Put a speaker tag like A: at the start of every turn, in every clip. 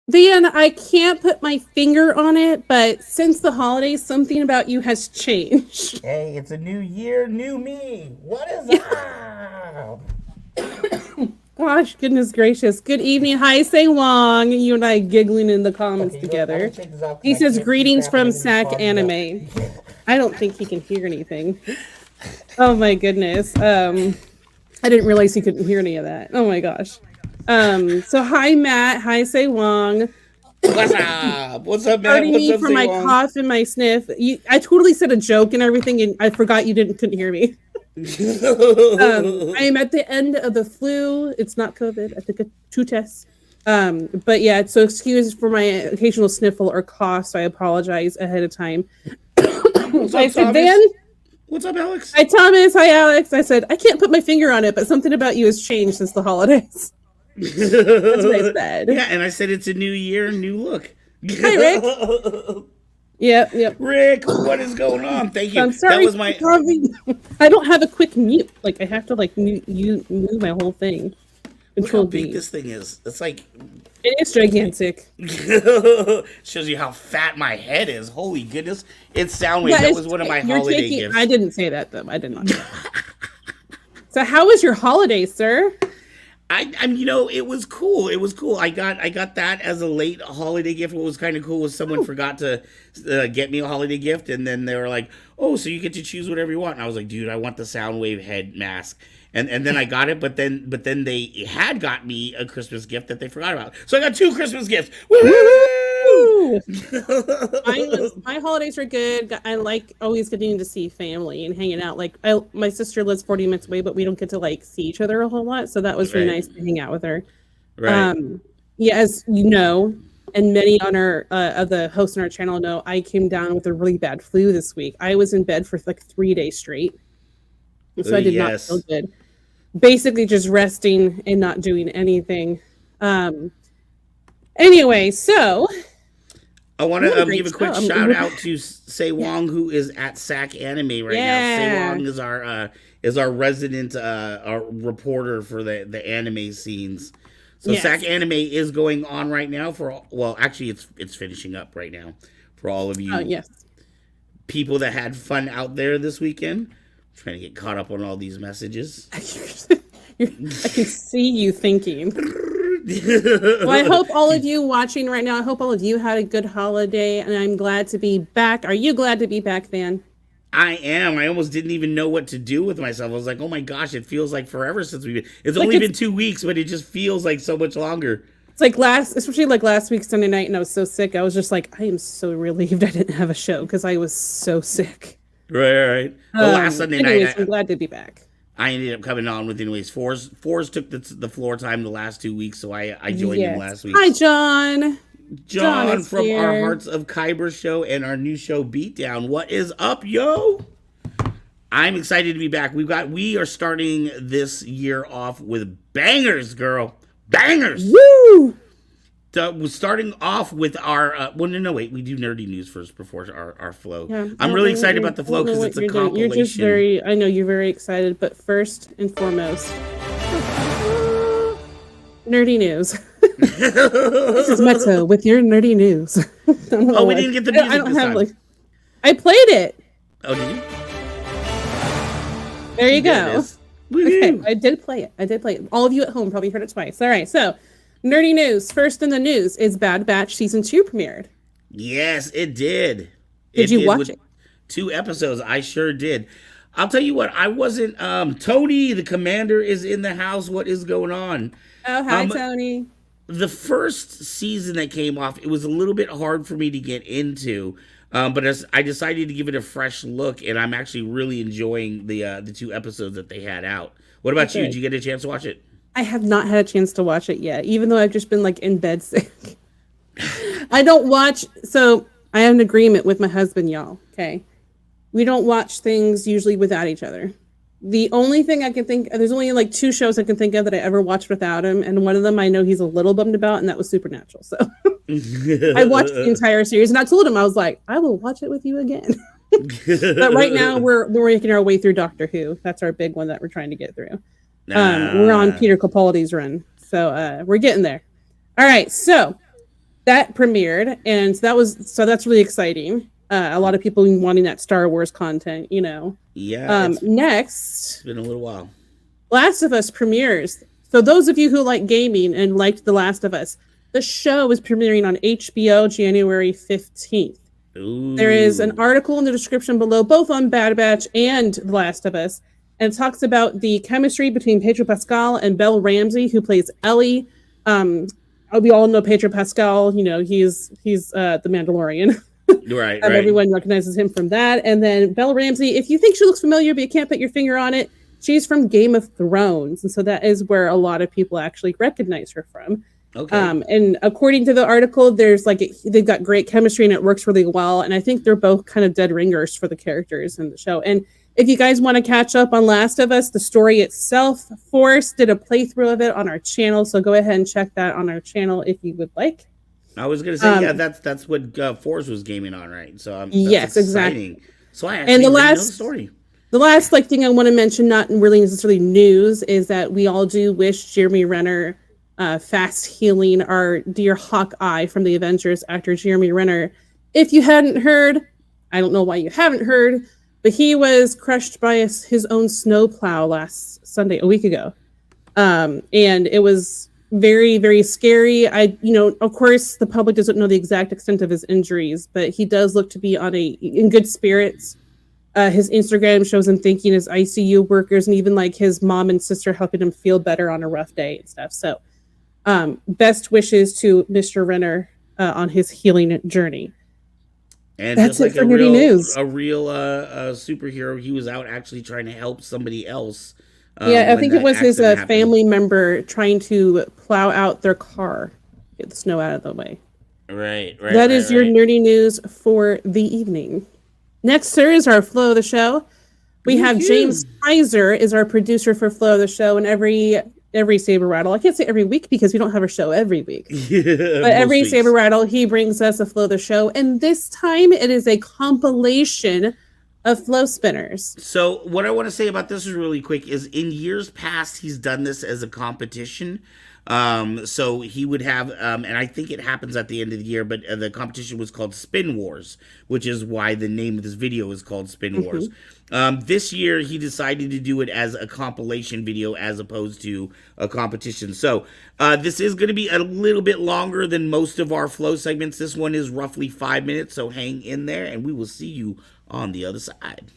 A: Van, I can't put my finger on it, but since the holidays, something about you has changed.
B: Hey, it's a new year, new me. What is up?
A: Gosh, goodness gracious. Good evening. Hi, Say Wong. You and I giggling in the comments together. He says, greetings from Sac Anime. I don't think he can hear anything. Oh, my goodness. I didn't realize he couldn't hear any of that. Oh, my gosh. So hi Matt, hi Say Wong.
B: What's up? What's up, Matt?
A: Pardon me for my cough and my sniff. I totally said a joke and everything, and I forgot you couldn't hear me. I am at the end of the flu. It's not COVID. I took 2 tests. But yeah, so excuse for my occasional sniffle or cough. So I apologize ahead of time. I said, Van.
B: What's up, Alex?
A: Hi, Thomas. Hi, Alex. I said, I can't put my finger on it, but something about you has changed since the holidays. That's what I said.
B: Yeah, and I said it's a new year, new look.
A: Hi, Rick. Yep.
B: Rick, what is going on? Thank you.
A: I'm sorry.
B: That was my.
A: I don't have a quick mute. Like I have to mute my whole thing.
B: Look how big this thing is. It's like.
A: It is gigantic.
B: Shows you how fat my head is. Holy goodness! It's Soundwave. Yeah, that was one of my holiday gifts.
A: I didn't say that though. I did not. So, how was your holiday, sir?
B: It was cool. It was cool. I got that as a late holiday gift. What was kind of cool was someone forgot to get me a holiday gift, and then they were like, "Oh, so you get to choose whatever you want." And I was like, "Dude, I want the Soundwave head mask." And then I got it, but then they had got me a Christmas gift that they forgot about. So I got 2 Christmas gifts. Woo!
A: My holidays were good. I like always getting to see family and hanging out. Like my sister lives 40 minutes away, but we don't get to see each other a whole lot. So that was really nice to hang out with her.
B: Right.
A: Yeah, as you know, and many on our of the hosts on our channel know, I came down with a really bad flu this week. I was in bed for 3 days straight, so I did not feel good. Basically, just resting and not doing anything. Anyway, so.
B: I want to give a quick shout out to Say Wong, who is at Sac Anime right now. Say Wong is our resident our reporter for the anime scenes. So Sac Anime is going on right now actually it's finishing up right now for all of you people that had fun out there this weekend. I'm trying to get caught up on all these messages.
A: I can see you thinking. Well, I hope all of you watching right now, I hope all of you had a good holiday, and I'm glad to be back. Are you glad to be back, Van?
B: I am. I almost didn't even know what to do with myself. I was like, oh my gosh, it feels like forever since we've been. It's only been 2 weeks, but it just feels like so much longer.
A: It's like especially last week, Sunday night, and I was so sick. I was just like, I am so relieved I didn't have a show because I was so sick.
B: Right. The last Sunday night.
A: I'm glad to be back.
B: I ended up coming on with anyways. Fours took the floor time the last 2 weeks, so I joined him last week.
A: Hi, John.
B: John from our Hearts of Kyber show and our new show Beatdown. What is up, yo? I'm excited to be back. We are starting this year off with bangers, girl. Bangers.
A: Woo!
B: We're starting off with our we do nerdy news first before our flow.
A: Yeah,
B: I'm really excited about the flow because it's a compilation.
A: You're just I know you're very excited, but first and foremost, nerdy news. This is Meto with your nerdy news.
B: We didn't get the music this time.
A: I played it.
B: Oh, did you?
A: There you go. Okay, I did play it. All of you at home probably heard it twice. All right, so nerdy news. First in the news is Bad Batch Season 2 premiered.
B: Yes, it did.
A: Did you watch it?
B: 2 episodes. I sure did. I'll tell you what, I wasn't... Tony, the commander, is in the house. What is going on?
A: Oh, hi, Tony.
B: the first season that came off, it was a little bit hard for me to get into. But as I decided to give it a fresh look, and I'm actually really enjoying the 2 episodes that they had out. What about you? Did you get a chance to watch it?
A: I have not had a chance to watch it yet, even though I've just been like in bed sick. I don't watch. So I have an agreement with my husband, y'all. Okay, we don't watch things usually without each other. The only thing I can think, there's only like 2 shows I can think of that I ever watched without him, and one of them I know he's a little bummed about, and that was Supernatural. So I watched the entire series, and I told him, I was like, I will watch it with you again. But right now we're making our way through Doctor Who. That's our big one that we're trying to get through. We're on Peter Capaldi's run, so we're getting there. All right, so that premiered, and that's really exciting. A lot of people wanting that Star Wars content, you know.
B: Yeah.
A: Next,
B: it's been a little while.
A: Last of Us premieres. So those of you who like gaming and liked The Last of Us, the show is premiering on HBO January 15th.
B: Ooh.
A: There is an article in the description below, both on Bad Batch and The Last of Us, and it talks about the chemistry between Pedro Pascal and Belle Ramsey, who plays Ellie. We all know Pedro Pascal. You know, he's the Mandalorian.
B: Right.
A: Everyone recognizes him from that. And then Belle Ramsey, if you think she looks familiar, but you can't put your finger on it, she's from Game of Thrones. And so that is where a lot of people actually recognize her from.
B: Okay.
A: And according to the article, they've got great chemistry and it works really well. And I think they're both kind of dead ringers for the characters in the show. And if you guys want to catch up on Last of Us, the story itself, Force did a playthrough of it on our channel. So go ahead and check that on our channel if you would like.
B: I was gonna say, that's what Force was gaming on, right? So that's
A: yes,
B: exciting.
A: exactly.
B: So I actually didn't know the story.
A: The last thing I want to mention, not really necessarily news, is that we all do wish Jeremy Renner fast healing, our dear Hawkeye from the Avengers actor Jeremy Renner. If you hadn't heard, I don't know why you haven't heard, but he was crushed by his own snowplow last Sunday, a week ago, and it was very, very scary. Of course, the public doesn't know the exact extent of his injuries, but he does look to be in good spirits. His Instagram shows him thanking his ICU workers and even like his mom and sister helping him feel better on a rough day and stuff. So, best wishes to Mr. Renner on his healing journey.
B: And that's just like a real superhero. He was out actually trying to help somebody else.
A: I think it was his family member trying to plow out their car, get the snow out of the way.
B: Right.
A: That is your nerdy news for the evening. Next, sir, is our Flow of the Show. We have James Heiser is our producer for Flow of the Show, and every Saber Rattle. I can't say every week because we don't have a show every week. But every weeks. Saber Rattle, he brings us a Flow of the Show, and this time it is a compilation of flow spinners.
B: So what I want to say about this is really quick is in years past, he's done this as a competition. So he would have, and I think it happens at the end of the year, but the competition was called Spin Wars, which is why the name of this video is called Spin Wars. This year he decided to do it as a compilation video as opposed to a competition. So this is going to be a little bit longer than most of our flow segments. This one is roughly 5 minutes, so hang in there and we will see you on the other side.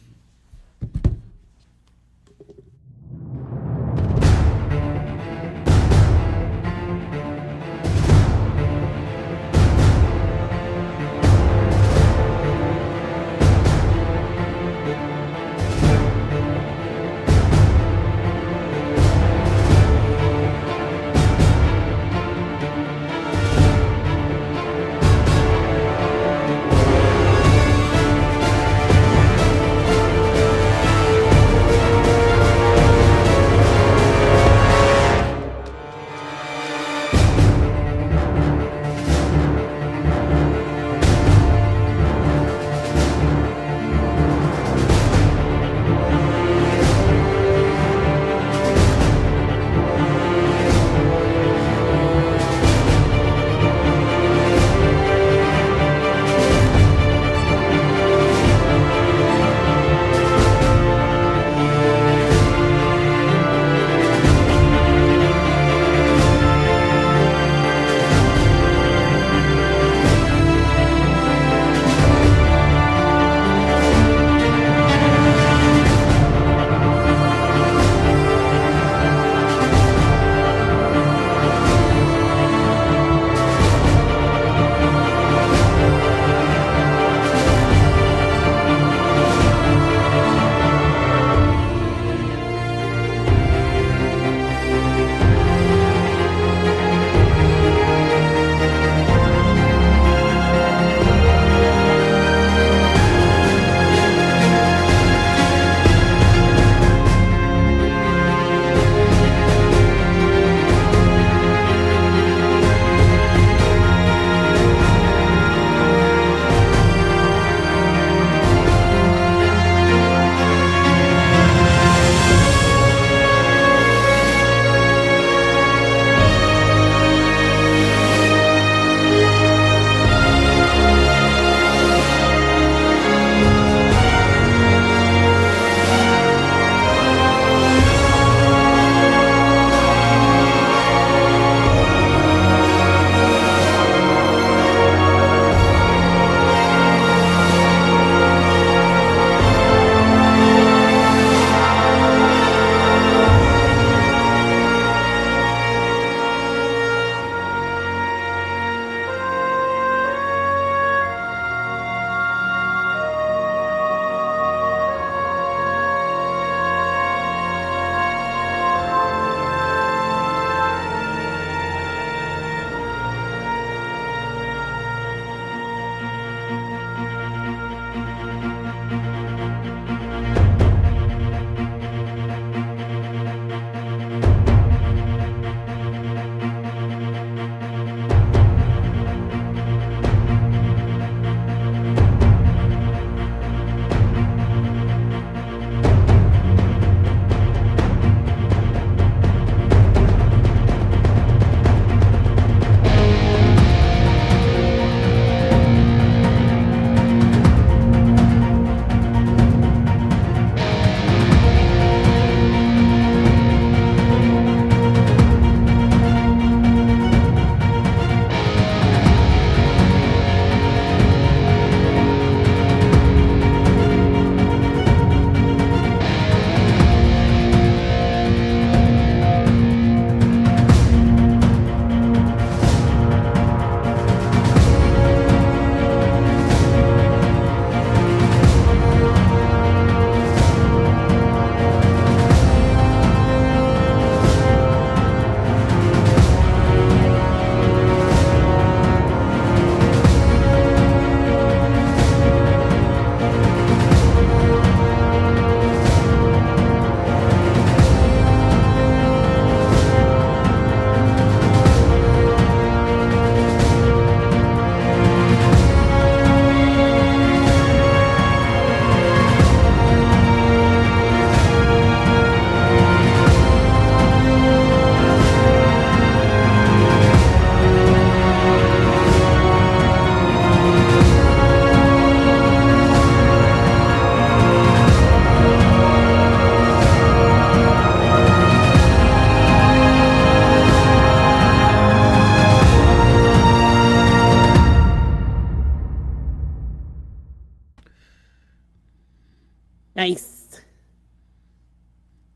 A: Nice.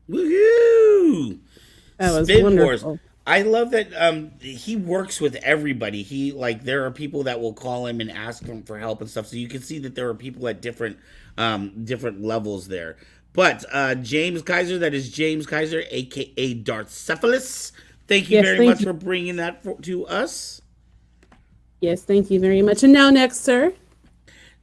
B: Woohoo!
A: That was
B: Spin
A: wonderful.
B: Wars. I love that he works with everybody. There are people that will call him and ask him for help and stuff. So you can see that there are people at different levels there. But James Kaiser, that is James Kaiser, aka Darthcephalus. Thank you very much for bringing that to us.
A: Yes, thank you very much. And now next, sir.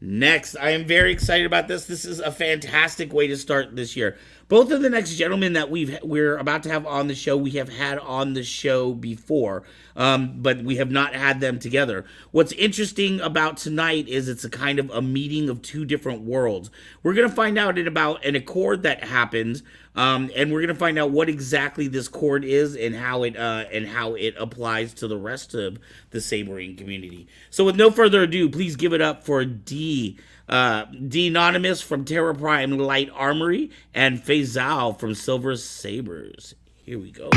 B: Next, I am very excited about this. This is a fantastic way to start this year. Both of the next gentlemen that we're about to have on the show, we have had on the show before, but we have not had them together. What's interesting about tonight is it's a kind of a meeting of two different worlds. We're going to find out about an accord that happened, and we're going to find out what exactly this chord is and how it applies to the rest of the sabering community. So with no further ado, please give it up for Darth Nonymous from Terra Prime Light Armory and Faisal from Silver Sabres. Here we go.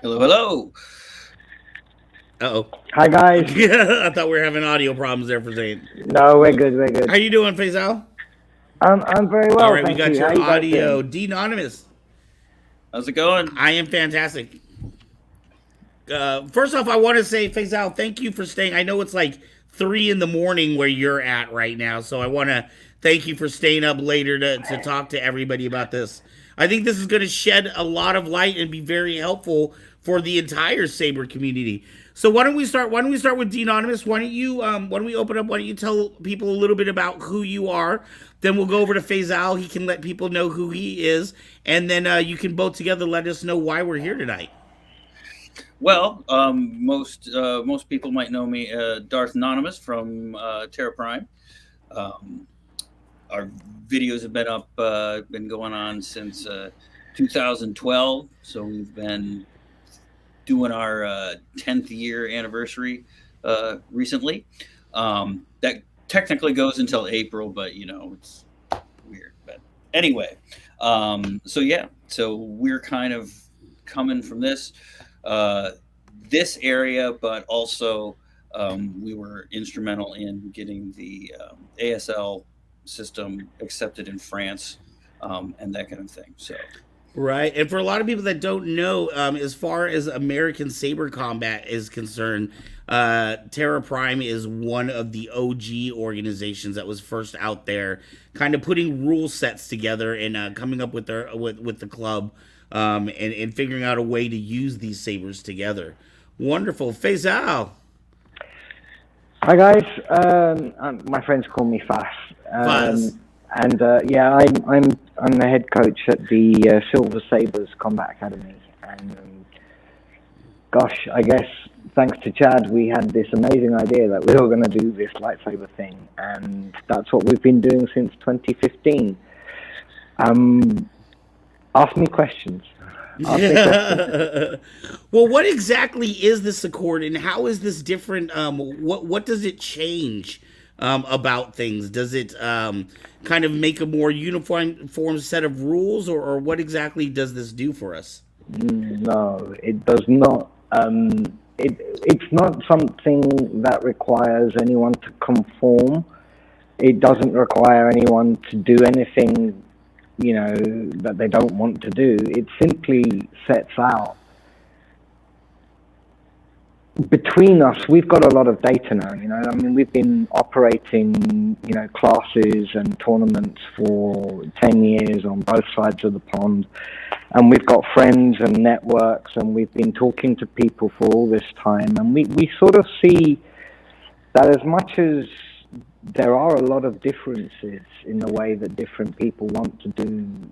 C: Hello.
B: Uh-oh.
D: Hi, guys.
B: I thought we were having audio problems there for Zane.
D: No, we're good.
B: How you doing, Faisal?
D: I'm very well,
B: all right,
D: thank
B: we got
D: you.
B: your audio. Darth Nonymous.
C: How's it going?
B: I am fantastic. First off, I want to say, Faisal, thank you for staying. I know it's like 3 a.m. where you're at right now, so I want to thank you for staying up later to talk to everybody about this. I think this is going to shed a lot of light and be very helpful for the entire Saber community. So why don't we start? Why don't we start with Darth Nonymous? Why don't you open up? Why don't you tell people a little bit about who you are? Then we'll go over to Faisal. He can let people know who he is, and then you can both together let us know why we're here tonight.
C: Well, most people might know me, Darth Nonymous from Terra Prime. Our videos have been up, been going on since 2012. So we've been doing our 10th year anniversary recently. That technically goes until April, but it's weird. But anyway, so we're kind of coming from this area, but also we were instrumental in getting the ASL system accepted in France and that kind of thing. So
B: right, and for a lot of people that don't know, as far as American Saber combat is concerned, Terra Prime is one of the OG organizations that was first out there, kind of putting rule sets together and coming up with the club and figuring out a way to use these sabers together. Wonderful, Faisal.
D: Hi, guys. My friends call me Fas.
B: Fas.
D: And I'm the head coach at the Silver Sabres Combat Academy. And gosh, I guess thanks to Chad, we had this amazing idea that we were going to do this lightsaber thing, and that's what we've been doing since 2015. Ask me questions.
B: Well, what exactly is this accord, and how is this different? What does it change about things? Does it kind of make a more uniform set of rules, or what exactly does this do for us?
D: No, it does not. It's not something that requires anyone to conform. It doesn't require anyone to do anything that they don't want to do. It simply sets out. Between us, we've got a lot of data now, we've been operating, classes and tournaments for 10 years on both sides of the pond. And we've got friends and networks, and we've been talking to people for all this time. And we sort of see that as much as there are a lot of differences in the way that different people want to do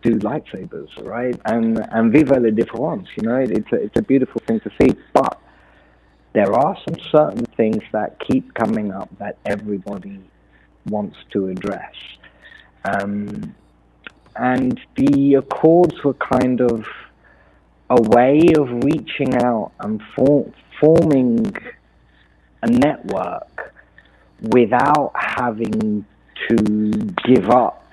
D: lightsabers, right? And vive la différence, you know, it's a beautiful thing to see. But there are some certain things that keep coming up that everybody wants to address. And the Accords were kind of a way of reaching out and forming a network without having to give up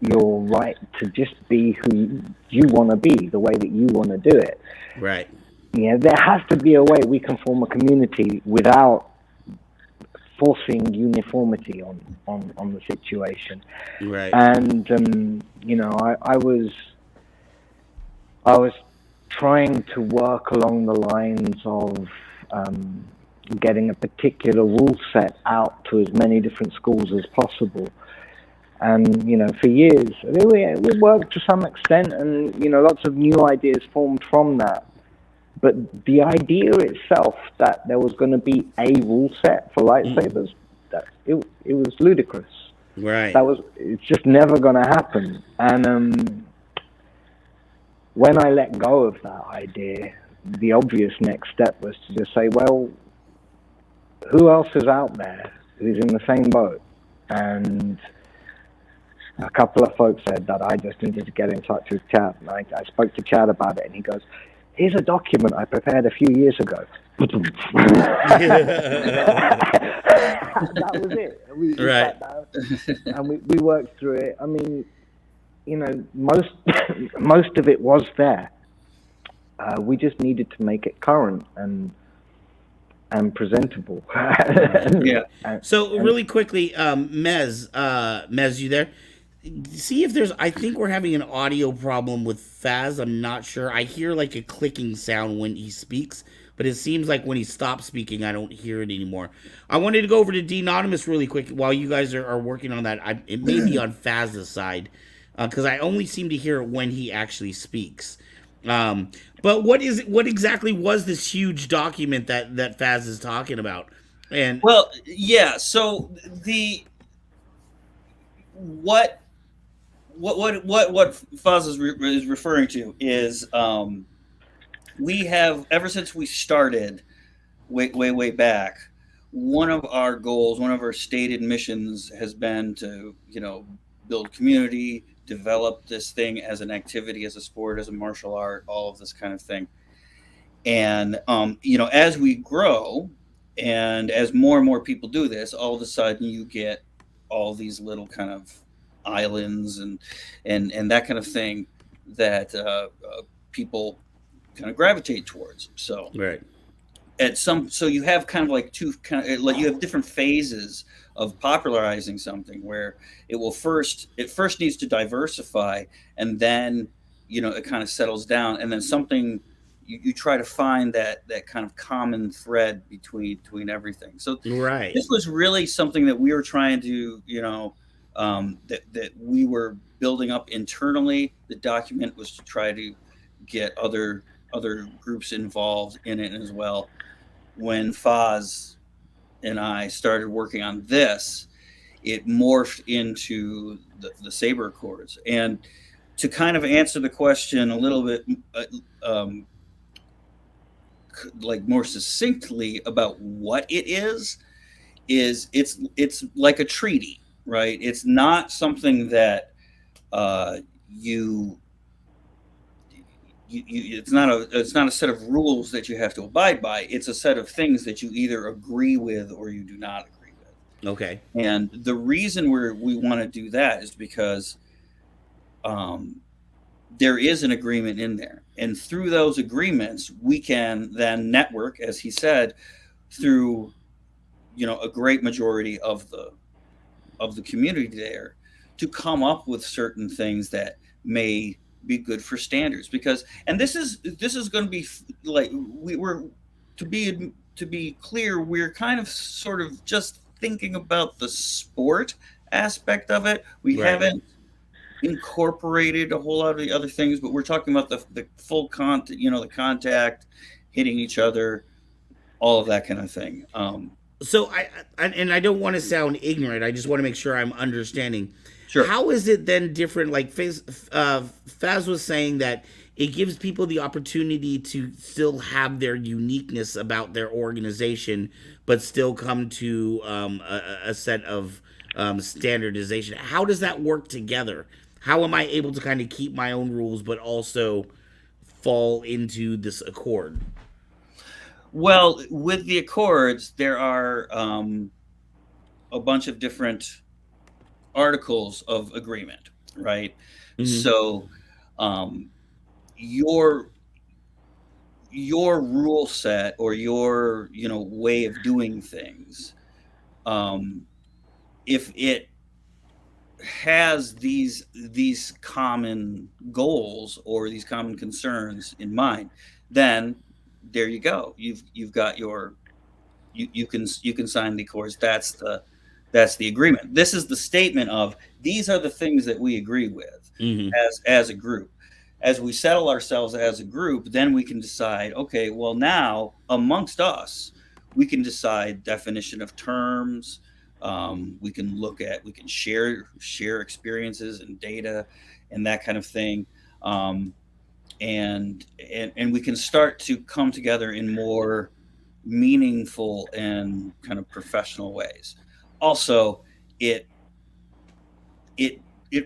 D: your right to just be who you want to be, the way that you want to do it.
B: Right.
D: Yeah, there has to be a way we can form a community without forcing uniformity on the situation.
B: Right.
D: And you know, I was trying to work along the lines of getting a particular rule set out to as many different schools as possible. And, you know, for years, we worked to some extent, and, you know, lots of new ideas formed from that. But the idea itself that there was going to be a rule set for lightsabers, it was ludicrous.
B: Right.
D: It's just never going to happen. And when I let go of that idea, the obvious next step was to just say, well, who else is out there who's in the same boat? And a couple of folks said that I just needed to get in touch with Chad. And I spoke to Chad about it, and he goes, here's a document I prepared a few years ago. That was it. We sat down and we worked through it. I mean, you know, most of it was there. We just needed to make it current and presentable.
C: Yeah.
B: So really quickly, Mez, you there? See if there's. I think we're having an audio problem with Faz. I'm not sure. I hear like a clicking sound when he speaks, but it seems like when he stops speaking, I don't hear it anymore. I wanted to go over to Darth Nonymous really quick while you guys are working on that. It may be on Faz's side because I only seem to hear it when he actually speaks. But what exactly was this huge document that Faz is talking about? And
C: well, yeah. So what Faz is referring to is we have, ever since we started way back, one of our goals, one of our stated missions has been to, you know, build community, develop this thing as an activity, as a sport, as a martial art, all of this kind of thing. And you know, as we grow and as more and more people do this, all of a sudden you get all these little kind of islands and that kind of thing that people kind of gravitate towards. So
B: right.
C: So you have kind of like you have different phases of popularizing something where it first needs to diversify, and then, you know, it kind of settles down, and then something you try to find that kind of common thread between everything. So
B: right.
C: This was really something that we were trying to, you know, that we were building up internally. The document was to try to get other groups involved in it as well. When Faz and I started working on this, it morphed into the Saber Accords. And to kind of answer the question a little bit like more succinctly about what it is it's like a treaty, right? It's not something that it's not a set of rules that you have to abide by. It's a set of things that you either agree with or you do not agree with.
B: Okay.
C: And the reason we want to do that is because there is an agreement in there, and through those agreements we can then network, as he said, through, you know, a great majority of the community there to come up with certain things that may be good for standards. Because, and this is going to be like, to be clear, we're kind of sort of just thinking about the sport aspect of it. We haven't incorporated a whole lot of the other things, but we're talking about the full contact, you know, the contact, hitting each other, all of that kind of thing.
B: So I don't want to sound ignorant. I just want to make sure I'm understanding.
C: Sure.
B: How is it then different? Like Faz was saying that it gives people the opportunity to still have their uniqueness about their organization, but still come to a set of standardization. How does that work together? How am I able to kind of keep my own rules, but also fall into this accord?
C: Well, with the accords, there are a bunch of different articles of agreement, right? Mm-hmm. So your rule set or your way of doing things, if it has these common goals or these common concerns in mind, then there you go. You've got your you can sign the accords. That's the agreement. This is the statement of these are the things that we agree with as a group. As we settle ourselves as a group, then we can decide, okay, well, now amongst us, we can decide definition of terms. We can share experiences and data and that kind of thing. And we can start to come together in more meaningful and kind of professional ways. Also, it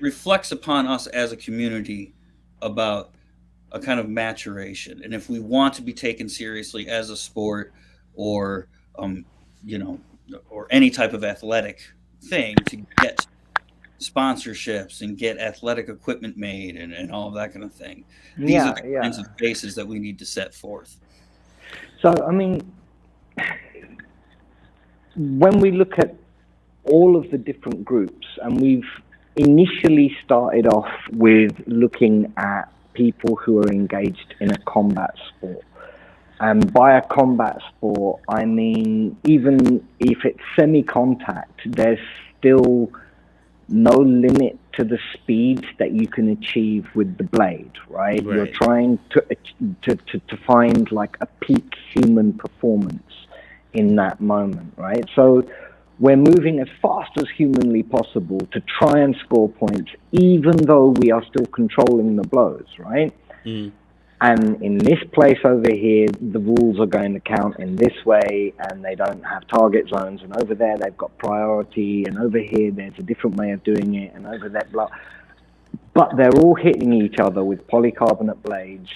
C: reflects upon us as a community about a kind of maturation. And if we want to be taken seriously as a sport or or any type of athletic thing, to get sponsorships and get athletic equipment made and all of that kind of thing. These are the kinds of bases that we need to set forth.
D: So, I mean, when we look at all of the different groups, and we've initially started off with looking at people who are engaged in a combat sport. And by a combat sport, I mean, even if it's semi-contact, there's still no limit to the speed that you can achieve with the blade, right? You're trying to find like a peak human performance in that moment, right? So we're moving as fast as humanly possible to try and score points, even though we are still controlling the blows, right? And in this place over here, the rules are going to count in this way, and they don't have target zones. And over there, they've got priority. And over here, there's a different way of doing it. And over there, blah. But they're all hitting each other with polycarbonate blades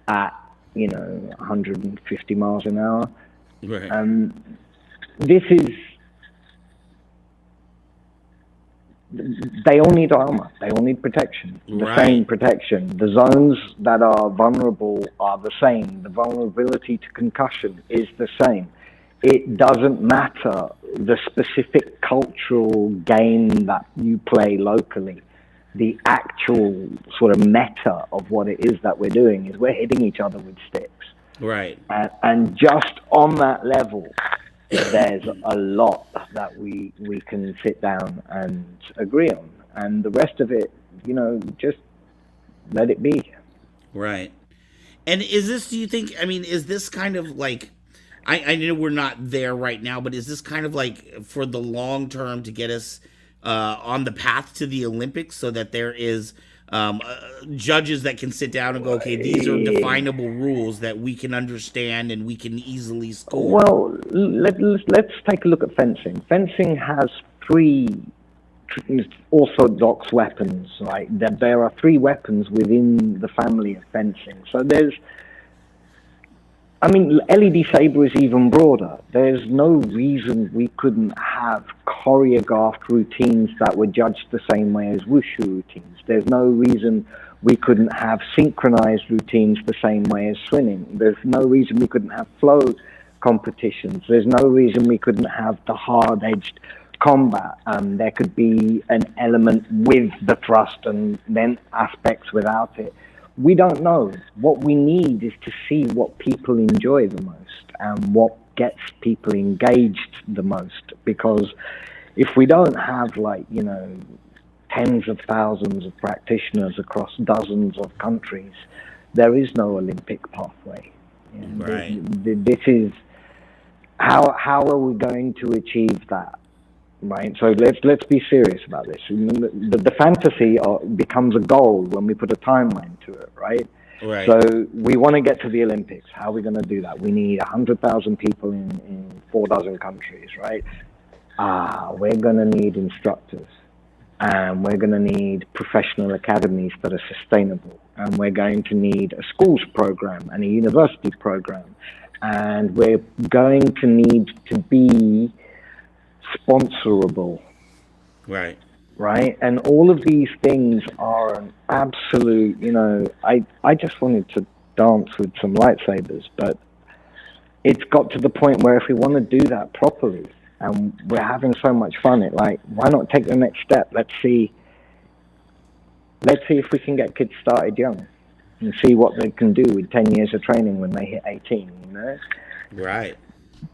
D: at, 150 miles an hour.
B: Right.
D: This is... They all need armor. They all need protection. The same protection. The zones that are vulnerable are the same. The vulnerability to concussion is the same. It doesn't matter the specific cultural game that you play locally. The actual sort of meta of what it is that we're doing is we're hitting each other with sticks.
B: Right.
D: And just on that level, there's a lot that we can sit down and agree on, and the rest of it, just let it be.
B: Right. And is this, do you think, I mean, is this kind of like, I know we're not there right now, but is this kind of like for the long term to get us on the path to the Olympics, so that there is judges that can sit down and go, okay, these are definable rules that we can understand and we can easily score?
D: Well, let's take a look at fencing. Fencing has 3 orthodox weapons, right? There are 3 weapons within the family of fencing. So LED Saber is even broader. There's no reason we couldn't have choreographed routines that were judged the same way as wushu routines. There's no reason we couldn't have synchronized routines the same way as swimming. There's no reason we couldn't have flow competitions. There's no reason we couldn't have the hard-edged combat. There could be an element with the thrust and then aspects without it. We don't know. What we need is to see what people enjoy the most and what gets people engaged the most. Because if we don't have, tens of thousands of practitioners across dozens of countries, there is no Olympic pathway.
B: Right.
D: This is... how are we going to achieve that? Right. So let's be serious about this. The fantasy becomes a goal when we put a timeline to it, right?
B: Right.
D: So we want to get to the Olympics. How are we going to do that? We need 100,000 people in 4 dozen countries, right? We're going to need instructors, and we're going to need professional academies that are sustainable, and we're going to need a schools program and a university program, and we're going to need to be sponsorable. Right. And all of these things are an absolute, I just wanted to dance with some lightsabers, but it's got to the point where if we want to do that properly and we're having so much fun, why not take the next step? Let's see if we can get kids started young and see what they can do with 10 years of training when they hit 18,
B: Right.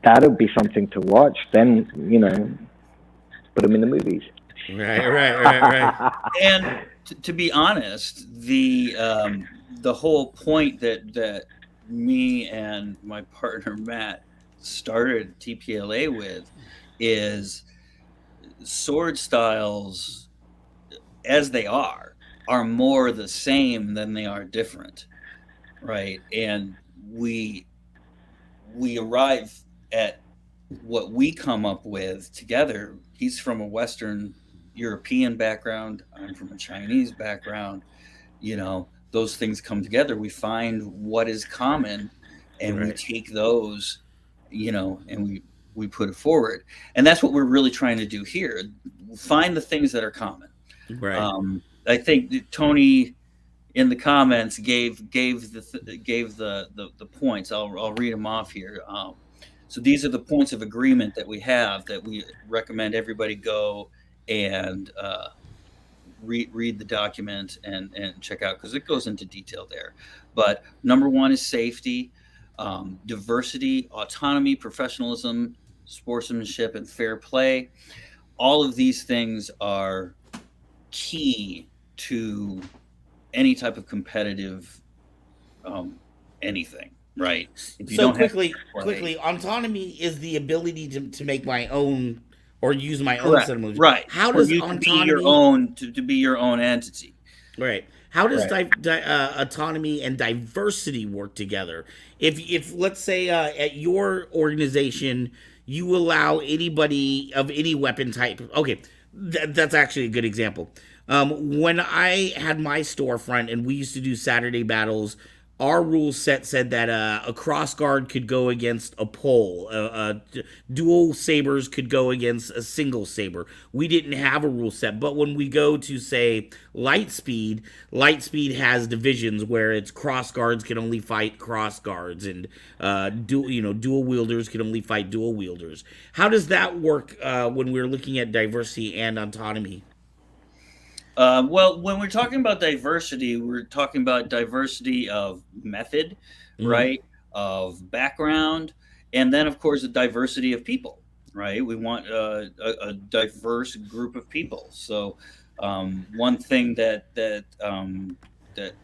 D: That'll be something to watch. Then, put them in the movies.
B: Right.
C: And to be honest, the whole point that me and my partner Matt started TPLA with is sword styles, as they are more the same than they are different, right? And we arrive at what we come up with together. He's from a Western European background. I'm from a Chinese background. Those things come together. We find what is common, and we take those, and we put it forward. And that's what we're really trying to do here. Find the things that are common.
B: Right.
C: I think that Tony in the comments gave the points. I'll read them off here. So these are the points of agreement that we have, that we recommend everybody go and read the document and check out, because it goes into detail there. But number 1 is safety, diversity, autonomy, professionalism, sportsmanship, and fair play. All of these things are key to any type of competitive anything. Right.
B: So quickly, autonomy is the ability to make my own or use my own set of moves.
C: Right.
B: How does
C: you
B: autonomy
C: to be your own to be your own entity?
B: Right. How does autonomy and diversity work together? If let's say at your organization you allow anybody of any weapon type. Okay, that's actually a good example. When I had my storefront and we used to do Saturday battles, our rule set said that a cross guard could go against a pole. Dual sabers could go against a single saber. We didn't have a rule set, but when we go to, say, Lightspeed has divisions where it's cross guards can only fight cross guards, and dual wielders can only fight dual wielders. How does that work when we're looking at diversity and autonomy?
C: Well, when we're talking about diversity, we're talking about diversity of method, right? Of background, and then, of course, the diversity of people, right? We want a diverse group of people. So one thing that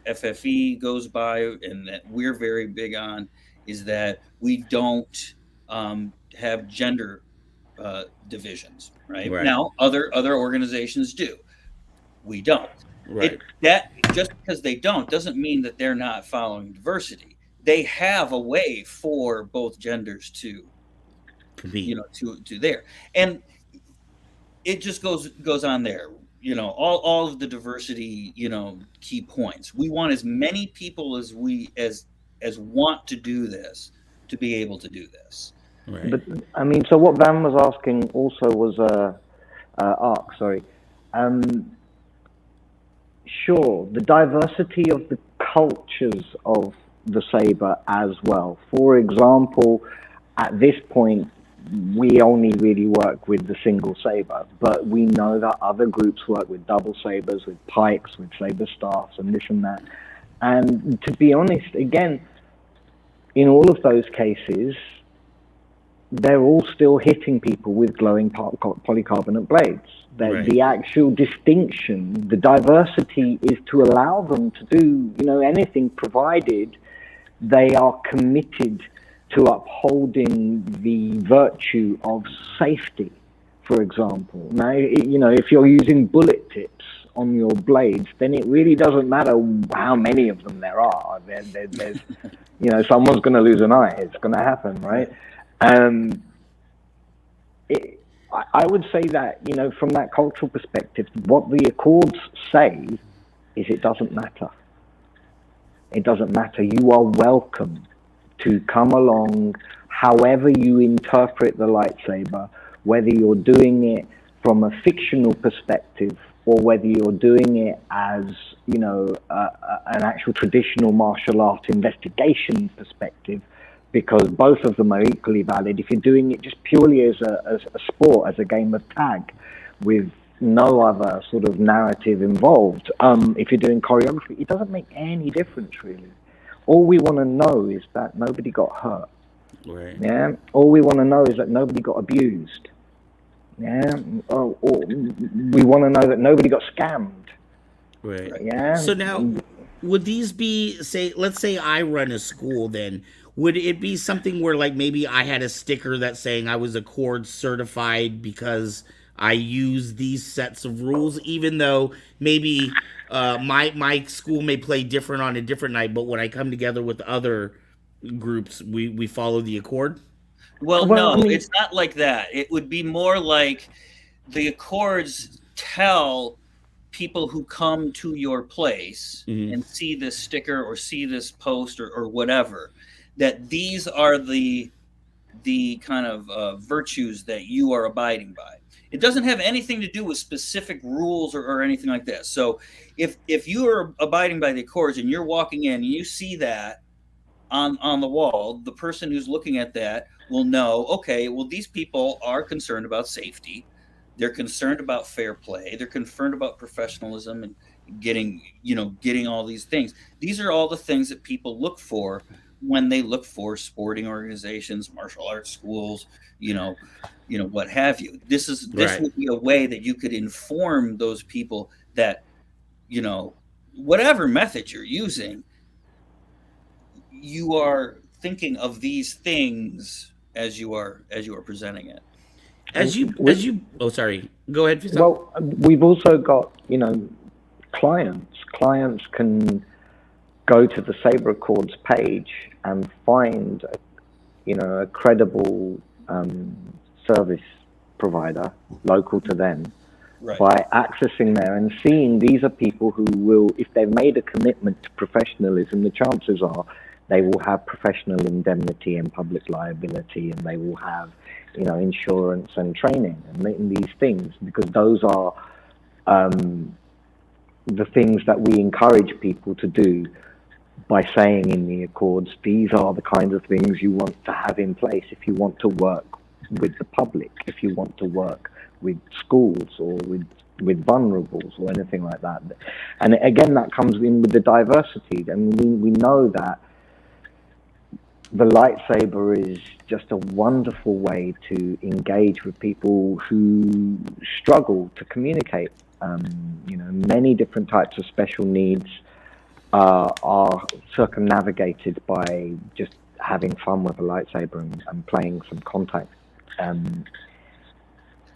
C: FFE goes by and that we're very big on is that we don't have gender divisions, right? Now, other organizations do. We don't.
B: Right.
C: That just because they don't doesn't mean that they're not following diversity. They have a way for both genders to compete, to there, and it just goes on there. All of the diversity, key points. We want as many people as want to do this to be able to do this.
B: Right.
D: But I mean, so what Van was asking also was Ark. Sorry. Sure, the diversity of the cultures of the Saber as well. For example, at this point, we only really work with the single Saber, but we know that other groups work with double Sabers, with pikes, with Saber staffs, and this and that. And to be honest, again, in all of those cases, they're all still hitting people with glowing polycarbonate blades. The actual distinction, the diversity is to allow them to do, anything, provided they are committed to upholding the virtue of safety, for example. Now, if you're using bullet tips on your blades, then it really doesn't matter how many of them there are. There's someone's going to lose an eye. It's going to happen, right? I would say that, from that cultural perspective, what the Accords say is it doesn't matter. It doesn't matter. You are welcome to come along however you interpret the lightsaber, whether you're doing it from a fictional perspective or whether you're doing it as, an actual traditional martial art investigation perspective, because both of them are equally valid. If you're doing it just purely as a sport, as a game of tag, with no other sort of narrative involved, if you're doing choreography, it doesn't make any difference, really. All we want to know is that nobody got hurt.
B: Right.
D: Yeah. All we want to know is that nobody got abused. Yeah. Or we want to know that nobody got scammed.
B: Right.
D: Yeah.
B: So now, would these be, let's say I run a school, then would it be something where, like, maybe I had a sticker that saying I was Accord certified because I use these sets of rules, even though maybe my school may play different on a different night, but when I come together with other groups, we follow the Accord?
C: Well, no, it's not like that. It would be more like the Accords tell people who come to your place and see this sticker or see this post or whatever, that these are the kind of virtues that you are abiding by. It doesn't have anything to do with specific rules or anything like that. So if you are abiding by the Accords and you're walking in and you see that on the wall, the person who's looking at that will know, okay, well, these people are concerned about safety. They're concerned about fair play. They're concerned about professionalism and getting all these things. These are all the things that people look for when they look for sporting organizations, martial arts schools, what have you. This
B: Right.
C: would be a way that you could inform those people that, whatever method you're using, you are thinking of these things as you are presenting it.
B: Oh, sorry. Go ahead, Faisal.
D: Well, we've also got, clients. Clients can go to the Saber Accords page and find, a credible service provider local to them, right, by accessing there and seeing these are people who will, if they've made a commitment to professionalism, the chances are they will have professional indemnity and public liability, and they will have, insurance and training and these things, because those are the things that we encourage people to do by saying in the Accords, these are the kinds of things you want to have in place if you want to work with the public, if you want to work with schools or with vulnerables or anything like that. And again, that comes in with the diversity. And we know that the lightsaber is just a wonderful way to engage with people who struggle to communicate. Many different types of special needs are circumnavigated by just having fun with a lightsaber and playing some contact.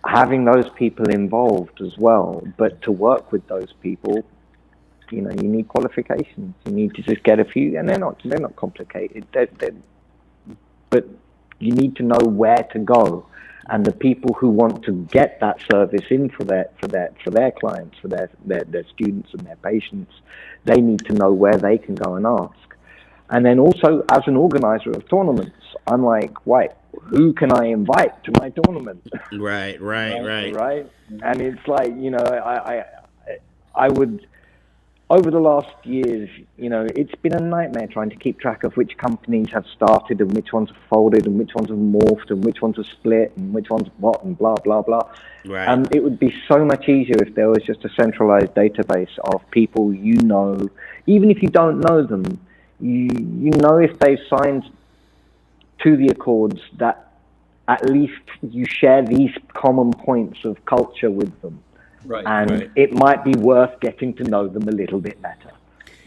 D: Having those people involved as well, but to work with those people, you need qualifications. You need to just get a few, and they're not complicated. But you need to know where to go, and the people who want to get that service in for their clients, for their students and their patients, they need to know where they can go and ask. And then also, as an organizer of tournaments, I'm like, wait, who can I invite to my tournament?
B: Right.
D: And it's like, I would, over the last years, it's been a nightmare trying to keep track of which companies have started and which ones have folded and which ones have morphed and which ones have split and which ones what and blah, blah, blah.
B: Right.
D: It would be so much easier if there was just a centralized database of people even if you don't know them, you know if they've signed to the Accords, that at least you share these common points of culture with them.
C: Right.
D: And it might be worth getting to know them a little bit better.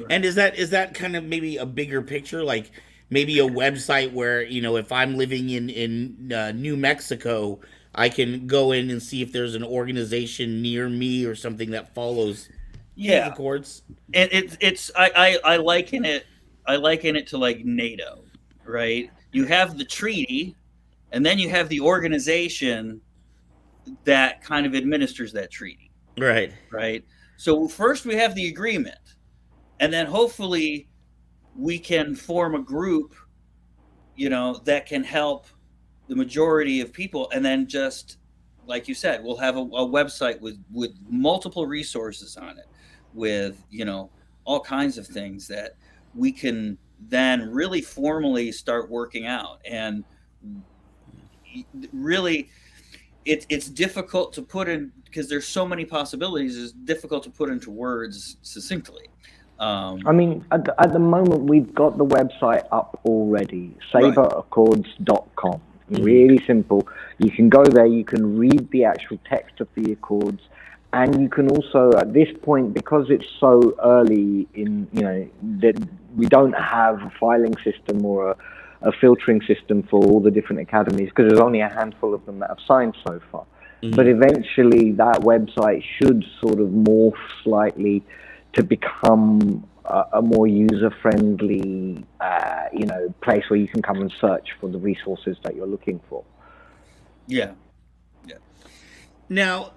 B: And is that kind of maybe a bigger picture? Like maybe a website where, if I'm living in New Mexico, I can go in and see if there's an organization near me or something that follows these
C: Yeah,
B: accords.
C: and I liken it to like NATO, right? You have the treaty, and then you have the organization that kind of administers that treaty,
B: Right.
C: right? So first we have the agreement, and then hopefully we can form a group, that can help the majority of people, and then just like you said, we'll have a website with multiple resources on it, with all kinds of things that we can then really formally start working out. And really, it's difficult to put in, because there's so many possibilities. It's difficult to put into words succinctly.
D: I mean, at the moment, we've got the website up already, saberaccords.com. Really simple. You can go there, you can read the actual text of the accords, and you can also, at this point, because it's so early in, that we don't have a filing system or a filtering system for all the different academies, because there's only a handful of them that have signed so far. But eventually that website should sort of morph slightly to become a more user-friendly, place where you can come and search for the resources that you're looking for.
C: Yeah.
B: Now,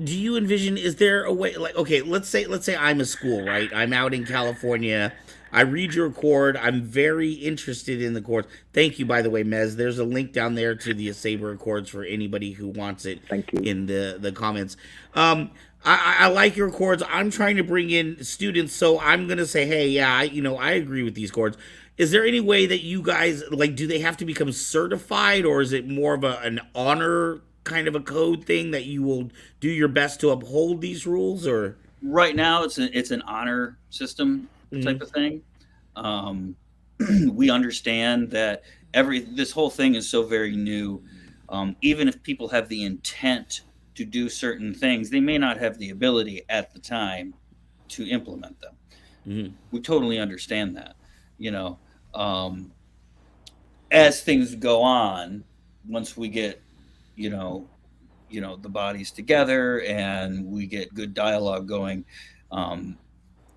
B: do you envision, is there a way, like, okay, let's say I'm a school, right? I'm out in California. I read your accord. I'm very interested in the accords. Thank you, by the way, Mez. There's a link down there to the Saber Accords for anybody who wants it.
D: Thank you.
B: In the comments. I like your accords. I'm trying to bring in students, so I'm going to say, hey, yeah, I agree with these accords. Is there any way that you guys, like, do they have to become certified, or is it more of an honor kind of a code thing that you will do your best to uphold these rules? Or
C: right now it's an honor system type of thing. We understand that this whole thing is so very new. Even if people have the intent to do certain things, they may not have the ability at the time to implement them. We totally understand that. As things go on, once we get the bodies together and we get good dialogue going,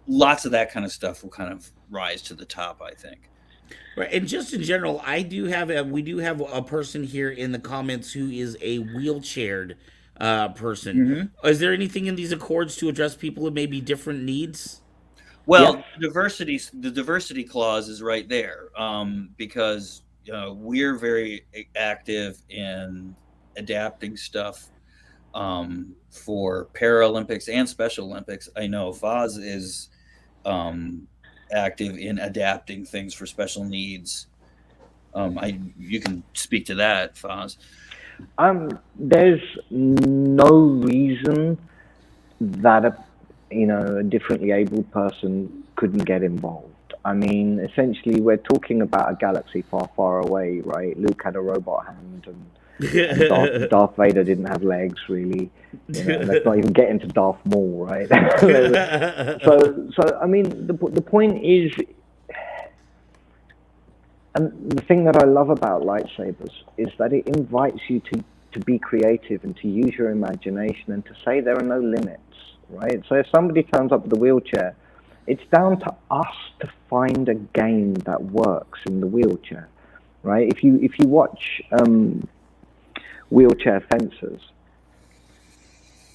C: lots of that kind of stuff will kind of rise to the top, I think.
B: Right, and just in general, we do have a person here in the comments who is a wheelchaired person. Is there anything in these accords to address people with maybe different needs?
C: Well, the diversity clause is right there, because we're very active in adapting stuff for Paralympics and Special Olympics. I know Faz is active in adapting things for special needs. You can speak to that, Faz.
D: There's no reason that a differently abled person couldn't get involved. I mean, essentially, we're talking about a galaxy far, far away, right? Luke had a robot hand, and Darth Vader didn't have legs, really. Let's not even get into Darth Maul, right? so I mean, the point is, and the thing that I love about lightsabers is that it invites you to be creative and to use your imagination and to say there are no limits, right? So if somebody turns up with a wheelchair, it's down to us to find a game that works in the wheelchair, right? If you watch wheelchair fencers,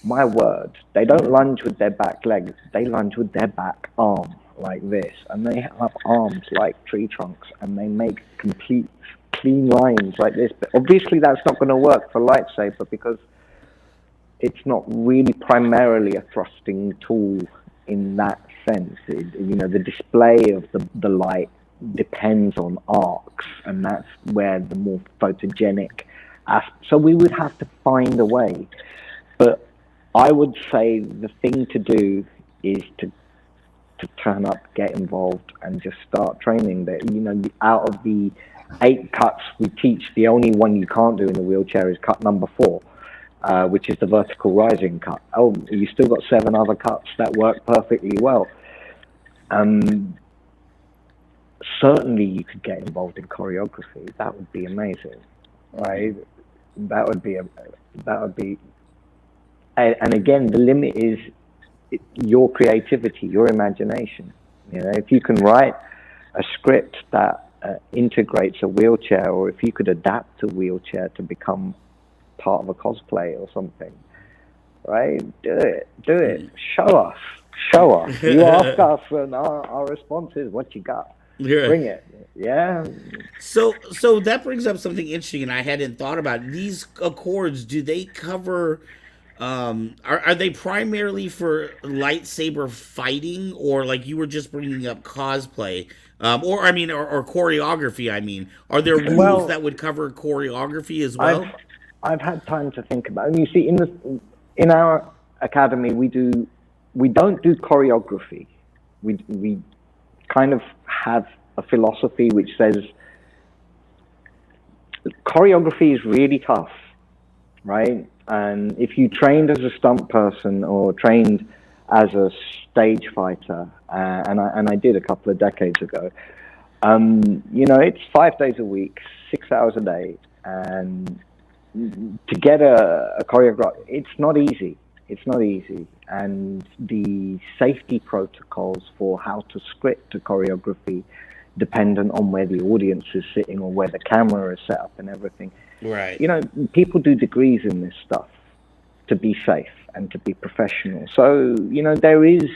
D: my word, they don't lunge with their back leg, they lunge with their back arm like this, and they have arms like tree trunks, and they make complete clean lines like this. But obviously that's not going to work for lightsaber, because it's not really primarily a thrusting tool in that sense. The display of the light depends on arcs, and that's where the more photogenic aspect. So we would have to find a way. But I would say the thing to do is to turn up, get involved, and just start training. That out of the 8 cuts we teach, the only one you can't do in the wheelchair is cut number 4. Which is the vertical rising cut. Oh, you still got 7 other cuts that work perfectly well. certainly you could get involved in choreography. That would be amazing, right? That would be and again, the limit is your creativity, your imagination. If you can write a script that integrates a wheelchair, or if you could adapt a wheelchair to become part of a cosplay or something, right? Do it. Show us. You ask us, and our response is, what you got?
B: Yeah.
D: Bring it. Yeah.
B: So that brings up something interesting, and I hadn't thought about these accords. Do they cover? Are they primarily for lightsaber fighting, or like you were just bringing up cosplay, or choreography? I mean, are there rules that would cover choreography as well?
D: I've had time to think about it. And you see, in our academy, we don't do choreography. We kind of have a philosophy which says choreography is really tough, right? And if you trained as a stunt person or trained as a stage fighter, and I did a couple of decades ago, it's 5 days a week, 6 hours a day, and to get a choreograph, it's not easy. And the safety protocols for how to script a choreography, dependent on where the audience is sitting or where the camera is set up and everything.
B: Right.
D: People do degrees in this stuff to be safe and to be professional. So, there is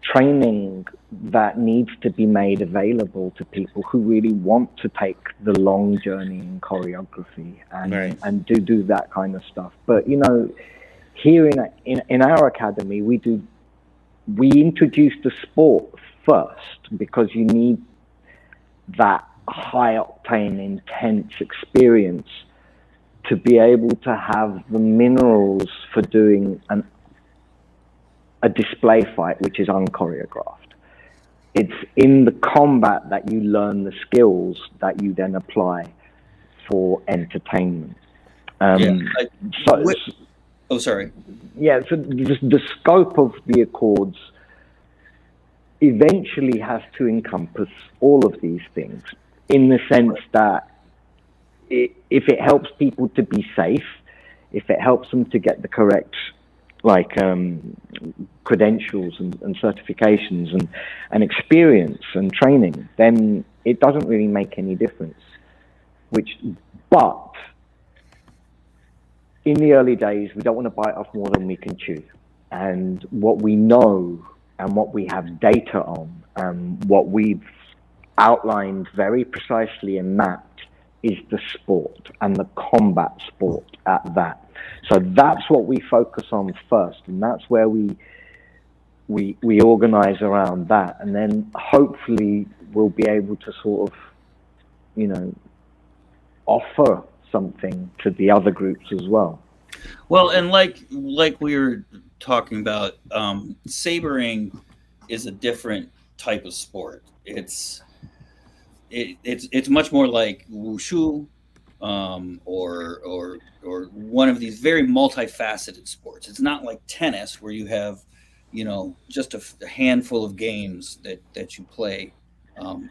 D: training that needs to be made available to people who really want to take the long journey in choreography and do that kind of stuff. But, here in our academy, we introduce the sport first, because you need that high octane, intense experience to be able to have the minerals for doing a display fight, which is unchoreographed. It's in the combat that you learn the skills that you then apply for entertainment.
C: Sorry.
D: Yeah, so the scope of the accords eventually has to encompass all of these things, in the sense that if it helps people to be safe, if it helps them to get the correct credentials and certifications and experience and training, then it doesn't really make any difference. But in the early days, we don't want to bite off more than we can chew. And what we know and what we have data on and what we've outlined very precisely and mapped is the sport, and the combat sport at that. So that's what we focus on first, and that's where we organize around that, and then hopefully we'll be able to sort of, offer something to the other groups as well.
C: Well, and like we were talking about, sabering is a different type of sport. It's much more like wushu, or one of these very multifaceted sports. It's not like tennis, where you have, just a handful of games that you play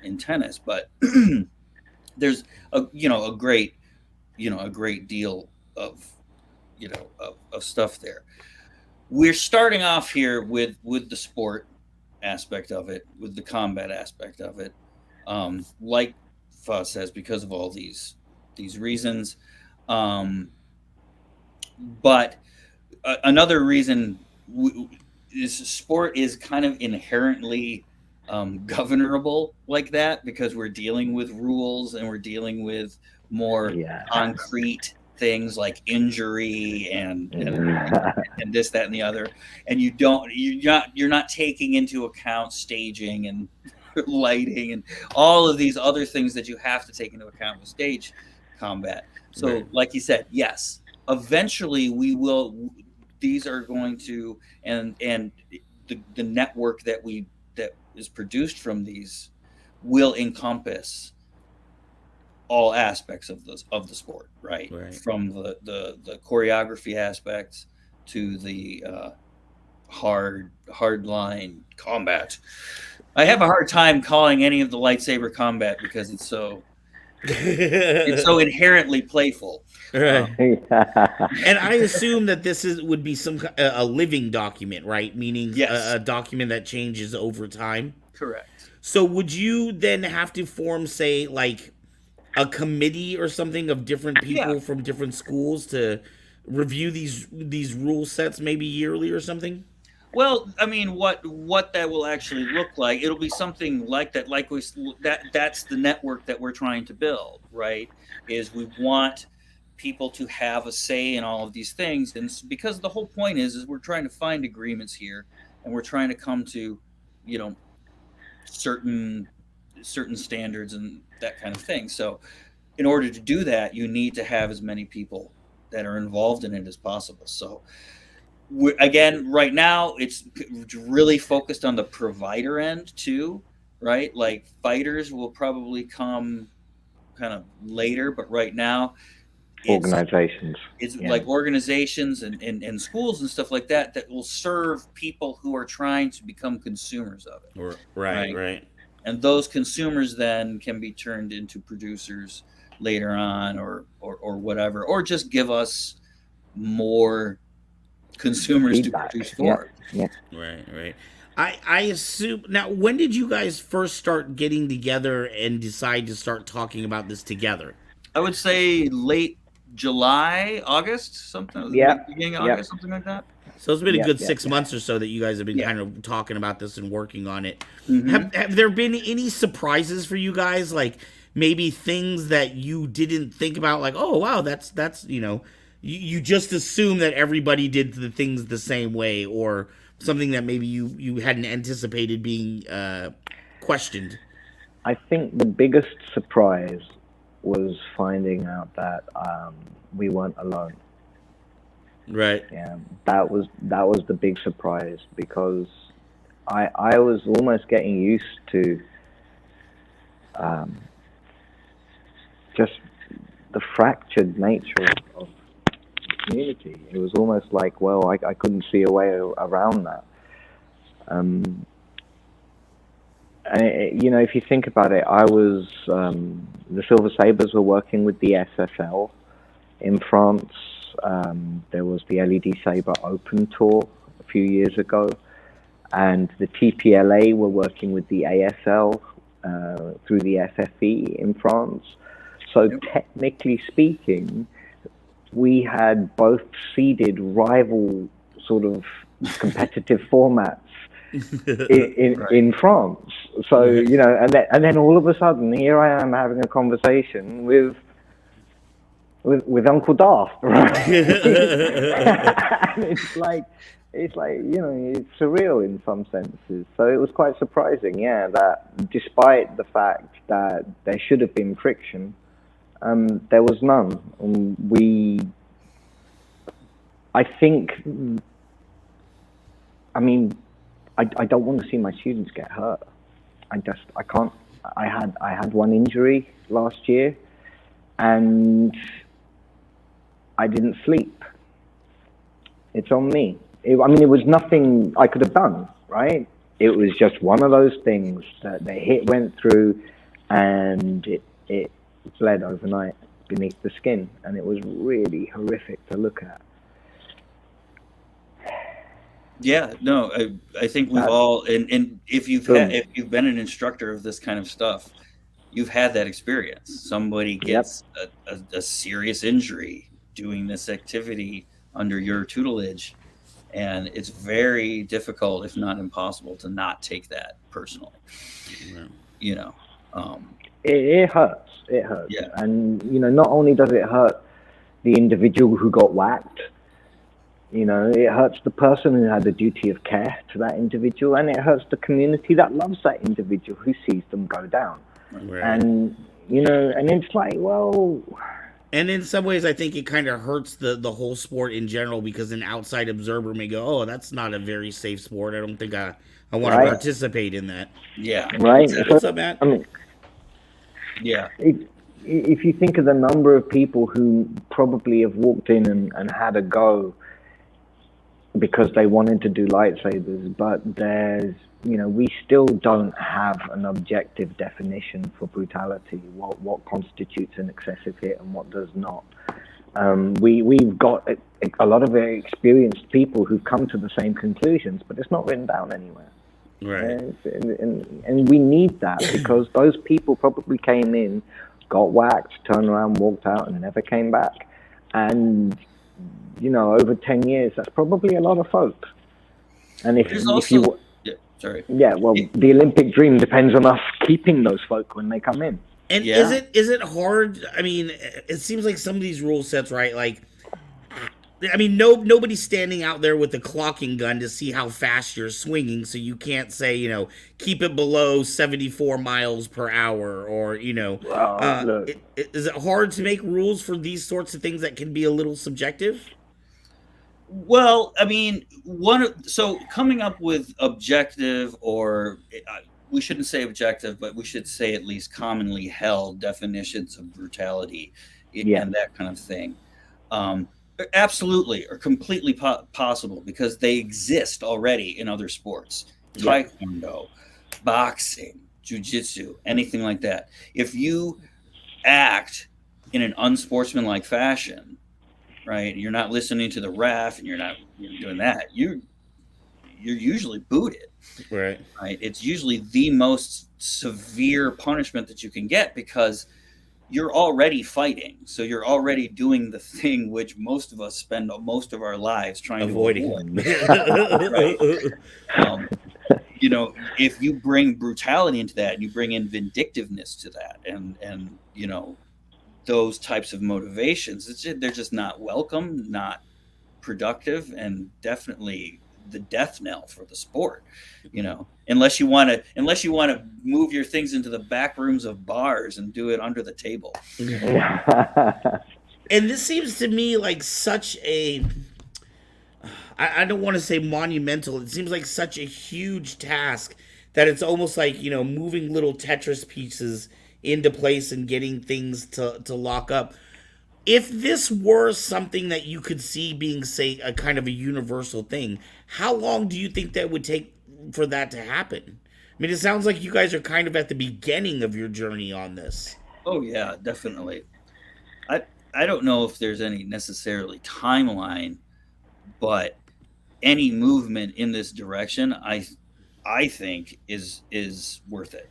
C: in tennis, but there's a great deal of stuff there. We're starting off here with the sport aspect of it, with the combat aspect of it, like Faz says, because of all these reasons. But another reason is sport is kind of inherently governable like that, because we're dealing with rules and we're dealing with more concrete things like injury and this, that, and the other, and you're not taking into account staging and lighting and all of these other things that you have to take into account with stage combat. So, like you said, yes, eventually these are going to, and the network that is produced from these will encompass all aspects of the sport, right? From the choreography aspects to the hard line combat I have a hard time calling any of the lightsaber combat because it's so inherently playful.
B: Right. And I assume that this would be a living document, right? Meaning
C: yes.
B: a document that changes over time.
C: Correct.
B: So would you then have to form, say, like a committee or something of different people from different schools to review these rule sets maybe yearly or something?
C: Well, I mean, what that will actually look like, it'll be something like that. Like that's the network that we're trying to build, right? Is we want people to have a say in all of these things, and because the whole point is we're trying to find agreements here, and we're trying to come to, certain standards and that kind of thing. So, in order to do that, you need to have as many people that are involved in it as possible. So. Again, right now it's really focused on the provider end too, right? Like fighters will probably come kind of later, but right now
D: organizations.
C: It's like organizations and schools and stuff like that will serve people who are trying to become consumers of it.
B: Right.
C: And those consumers then can be turned into producers later on or whatever, or just give us more consumers
D: feedback.
C: To produce for.
D: Yeah.
B: Right. I assume now. When did you guys first start getting together and decide to start talking about this together?
C: I would say late July, August, something.
D: Yeah,
C: beginning of August, something like that.
B: So it's been a good 6 months or so that you guys have been kind of talking about this and working on it.
C: Mm-hmm.
B: Have there been any surprises for you guys? Like maybe things that you didn't think about, like, oh wow, that's you just assume that everybody did the things the same way, or something that maybe you hadn't anticipated being questioned.
D: I think the biggest surprise was finding out that we weren't alone.
B: Right.
D: Yeah, that was the big surprise, because I was almost getting used to just the fractured nature of community. It was almost like, well, I couldn't see a way around that. And if you think about it, I was the Silver Sabres were working with the SSL in France. There was the LED Saber Open Tour a few years ago, and the TPLA were working with the ASL through the FFE in France. So technically speaking, we had both seeded rival sort of competitive formats in France. So, and then all of a sudden, here I am having a conversation with Uncle Darth, right? And it's like, it's surreal in some senses. So it was quite surprising, that despite the fact that there should have been friction, there was none. I don't want to see my students get hurt. I can't. I had one injury last year, and I didn't sleep. It's on me. It was nothing I could have done, right? It was just one of those things that the hit went through, and it bled overnight beneath the skin, and it was really horrific to look at.
C: Yeah, no, I think we've all, and if you've been an instructor of this kind of stuff, you've had that experience. Somebody gets a serious injury doing this activity under your tutelage, and it's very difficult, if not impossible, to not take that personally.
B: Yeah.
D: It hurts. It hurts.
C: Yeah.
D: And not only does it hurt the individual who got whacked, it hurts the person who had the duty of care to that individual, and it hurts the community that loves that individual who sees them go down.
B: Right.
D: And and it's like, well.
B: And in some ways, I think it kind of hurts the whole sport in general, because an outside observer may go, "Oh, that's not a very safe sport. I don't think I want to participate in that."
C: Yeah.
D: Right.
B: What's up, Matt?
C: Yeah.
D: If you think of the number of people who probably have walked in and had a go, because they wanted to do lightsabers, but we still don't have an objective definition for brutality, what constitutes an excessive hit and what does not. We've got a lot of very experienced people who've come to the same conclusions, but it's not written down anywhere.
B: Right.
D: And we need that, because those people probably came in, got whacked, turned around, walked out, and never came back. And, over 10 years, that's probably a lot of folks. And the Olympic dream depends on us keeping those folk when they come in.
B: And is it hard? I mean, it seems like some of these rule sets, right? Like, I mean, nobody's standing out there with a clocking gun to see how fast you're swinging, so you can't say, keep it below 74 miles per hour, or, is it hard to make rules for these sorts of things that can be a little subjective?
C: Well, I mean, so coming up with objective, or we shouldn't say objective, but we should say at least commonly held definitions of brutality and that kind of thing. Absolutely, or completely possible, because they exist already in other sports. Taekwondo, boxing, jiu-jitsu, anything like that. If you act in an unsportsmanlike fashion, right, you're not listening to the ref and you're doing that, you're usually booted.
B: Right.
C: It's usually the most severe punishment that you can get, because you're already fighting. So you're already doing the thing which most of us spend most of our lives trying to avoid. Right? If you bring brutality into that, and you bring in vindictiveness to that, and those types of motivations, they're just not welcome, not productive, and definitely the death knell for the sport. Unless you want to move your things into the back rooms of bars and do it under the table.
B: And this seems to me like such a, I don't want to say monumental, it seems like such a huge task that it's almost like, moving little Tetris pieces into place and getting things to lock up. If this were something that you could see being, say, a kind of a universal thing, how long do you think that would take for that to happen? I mean, it sounds like you guys are kind of at the beginning of your journey on this.
C: Oh yeah, definitely. I don't know if there's any necessarily timeline, but any movement in this direction, I think is worth it.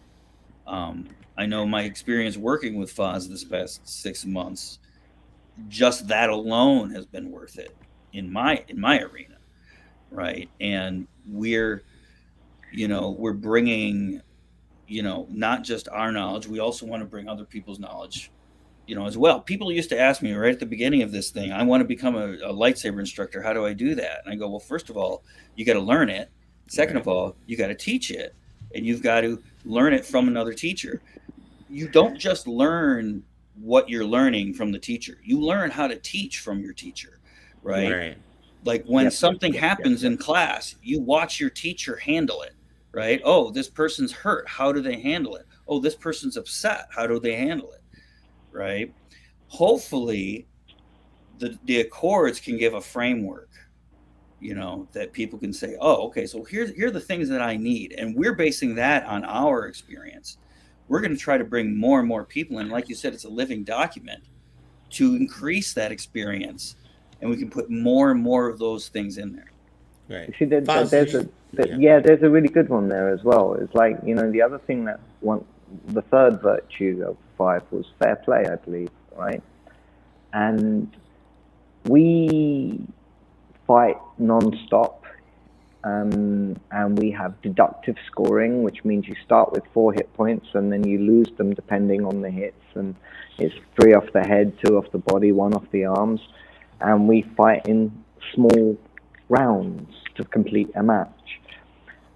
C: I know my experience working with Foz this past 6 months, just that alone has been worth it in my arena, right? And we're bringing, not just our knowledge, we also want to bring other people's knowledge, as well. People used to ask me right at the beginning of this thing, I want to become a lightsaber instructor. How do I do that? And I go, well, first of all, you got to learn it. Second of all, you got to teach it, and you've got to learn it from another teacher. You don't just learn what you're learning from the teacher. You learn how to teach from your teacher, right? Like when something happens in class, you watch your teacher handle it, right? Oh, this person's hurt. How do they handle it? Oh, this person's upset. How do they handle it? Right? Hopefully the Accords can give a framework, that people can say, oh, okay, so here are the things that I need. And we're basing that on our experience. We're going to try to bring more and more people in. Like you said, it's a living document to increase that experience. And we can put more and more of those things in there.
B: Right.
D: See, there's a really good one there as well. It's like, the other thing the third virtue of 5 was fair play, I believe, right? And we fight non-stop, and we have deductive scoring, which means you start with 4 hit points and then you lose them depending on the hits, and it's 3 off the head, 2 off the body, 1 off the arms, and we fight in small rounds to complete a match.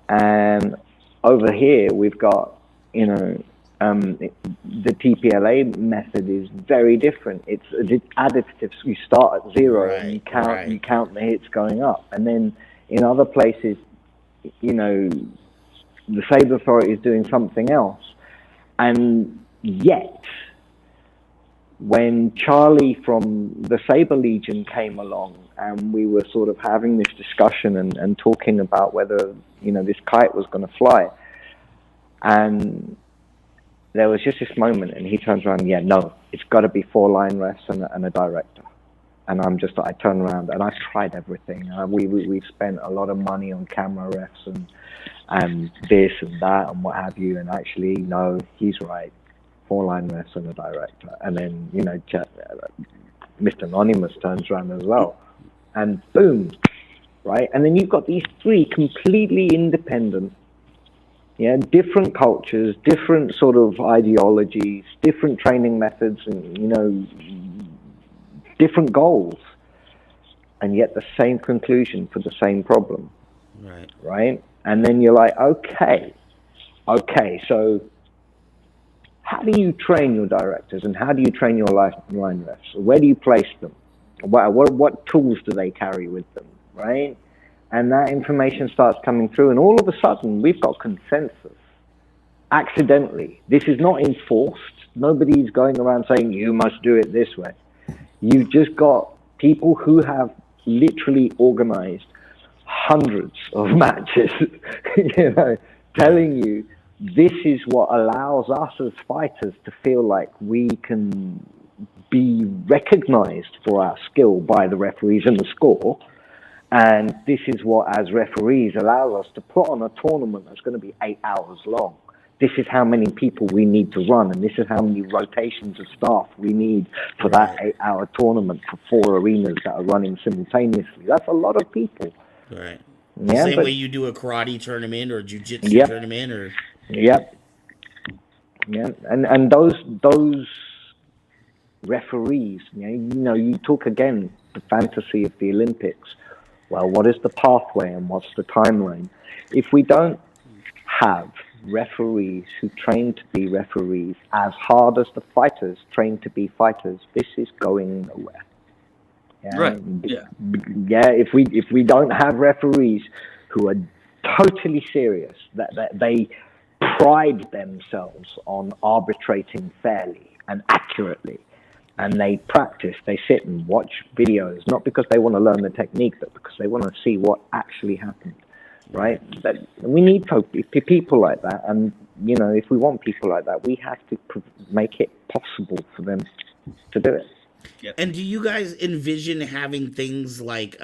D: And over here we've got, the TPLA method is very different. It's additive. You start at 0 and you count the hits going up. And then in other places, the Saber Authority is doing something else. And yet, when Charlie from the Saber Legion came along, and we were sort of having this discussion and talking about whether, this kite was going to fly. And there was just this moment, and he turns around, no, it's got to be 4 line refs and a director. And I turn around, and I've tried everything. We've spent a lot of money on camera refs and this and that and what have you. And actually, no, he's right. 4 line refs and a director. And then, Mr. Anonymous turns around as well. And boom, right? And then you've got these 3 completely independent, different cultures, different sort of ideologies, different training methods, and, different goals. And yet the same conclusion for the same problem. Right? And then you're like, okay, so how do you train your directors, and how do you train your line refs? Where do you place them? What tools do they carry with them, right? And that information starts coming through, and all of a sudden, we've got consensus. Accidentally. This is not enforced. Nobody's going around saying, you must do it this way. You've just got people who have literally organized hundreds of matches, telling you, this is what allows us as fighters to feel like we can be recognized for our skill by the referees and the score. And this is what, as referees, allows us to put on a tournament that's going to be 8 hours long. This is how many people we need to run, and this is how many rotations of staff we need for that 8-hour tournament for 4 arenas that are running simultaneously. That's a lot of people.
B: Right. The same way you do a karate tournament or jiu-jitsu tournament or...
D: Yep. Yeah, and those referees, you talk again the fantasy of the Olympics. Well, what is the pathway and what's the timeline? If we don't have referees who train to be referees as hard as the fighters train to be fighters, this is going nowhere. Yeah?
C: Right. Yeah.
D: Yeah. If we don't have referees who are totally serious, that they pride themselves on arbitrating fairly and accurately, and they practice, they sit and watch videos, not because they want to learn the technique, but because they want to see what actually happened, right? But we need people like that, and if we want people like that, we have to make it possible for them to do it.
B: Yep. And do you guys envision having things like,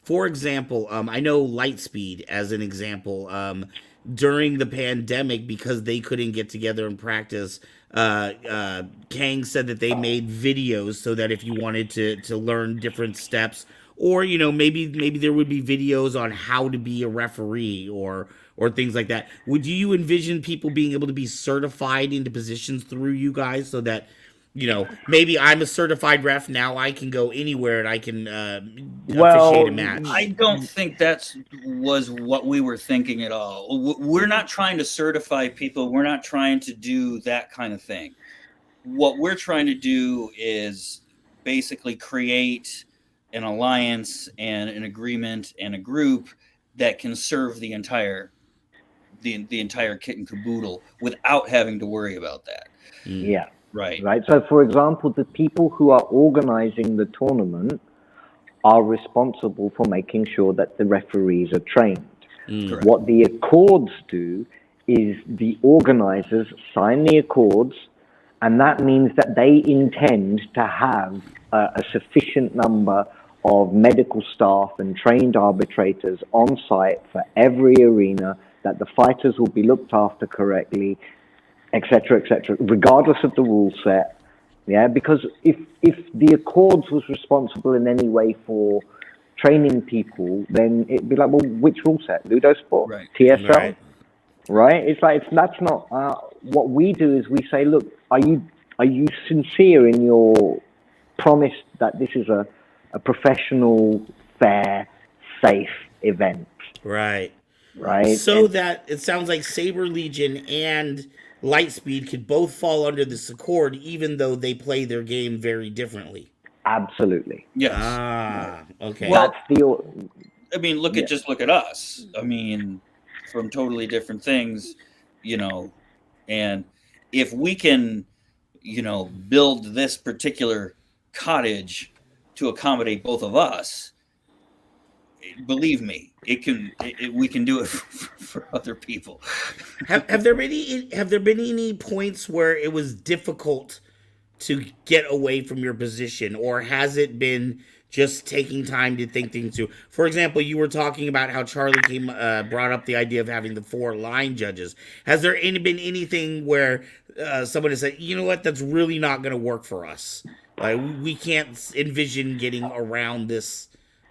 B: for example, I know Lightspeed as an example, during the pandemic, because they couldn't get together and practice, Kang said that they made videos so that if you wanted to learn different steps, or maybe there would be videos on how to be a referee or things like that. Would you envision people being able to be certified into positions through you guys, so that maybe I'm a certified ref now, I can go anywhere and I can officiate a match?
C: I don't think was what we were thinking at all. We're not trying to certify people. We're not trying to do that kind of thing. What we're trying to do is basically create an alliance and an agreement and a group that can serve the entire kit and caboodle without having to worry about that.
D: Yeah.
C: Right.
D: So, for example, the people who are organizing the tournament are responsible for making sure that the referees are trained. What the accords do is the organizers sign the accords, and that means that they intend to have a sufficient number of medical staff and trained arbitrators on site for every arena, that the fighters will be looked after correctly, etc., regardless of the rule set. Yeah, because if the Accords was responsible in any way for training people, then it'd be like, well, which rule set? Ludo Sport?
C: Right.
D: TSL? Right? It's like, that's not... what we do is we say, look, are you sincere in your promise that this is a professional, fair, safe event?
B: Right.
D: So
B: that it sounds like Saber Legion and Lightspeed could both fall under this accord, even though they play their game very differently.
D: Absolutely.
C: Yes.
B: Okay.
C: Well,
D: that's
C: look at us. I mean, from totally different things, and if we can build this particular cottage to accommodate both of us, believe me, we can do it for other people.
B: Have there been any points where it was difficult to get away from your position, or has it been just taking time to think things through? For example, you were talking about how Charlie brought up the idea of having the 4 line judges. Has there been anything where somebody said, you know what, that's really not going to work for us? Like, we can't envision getting around this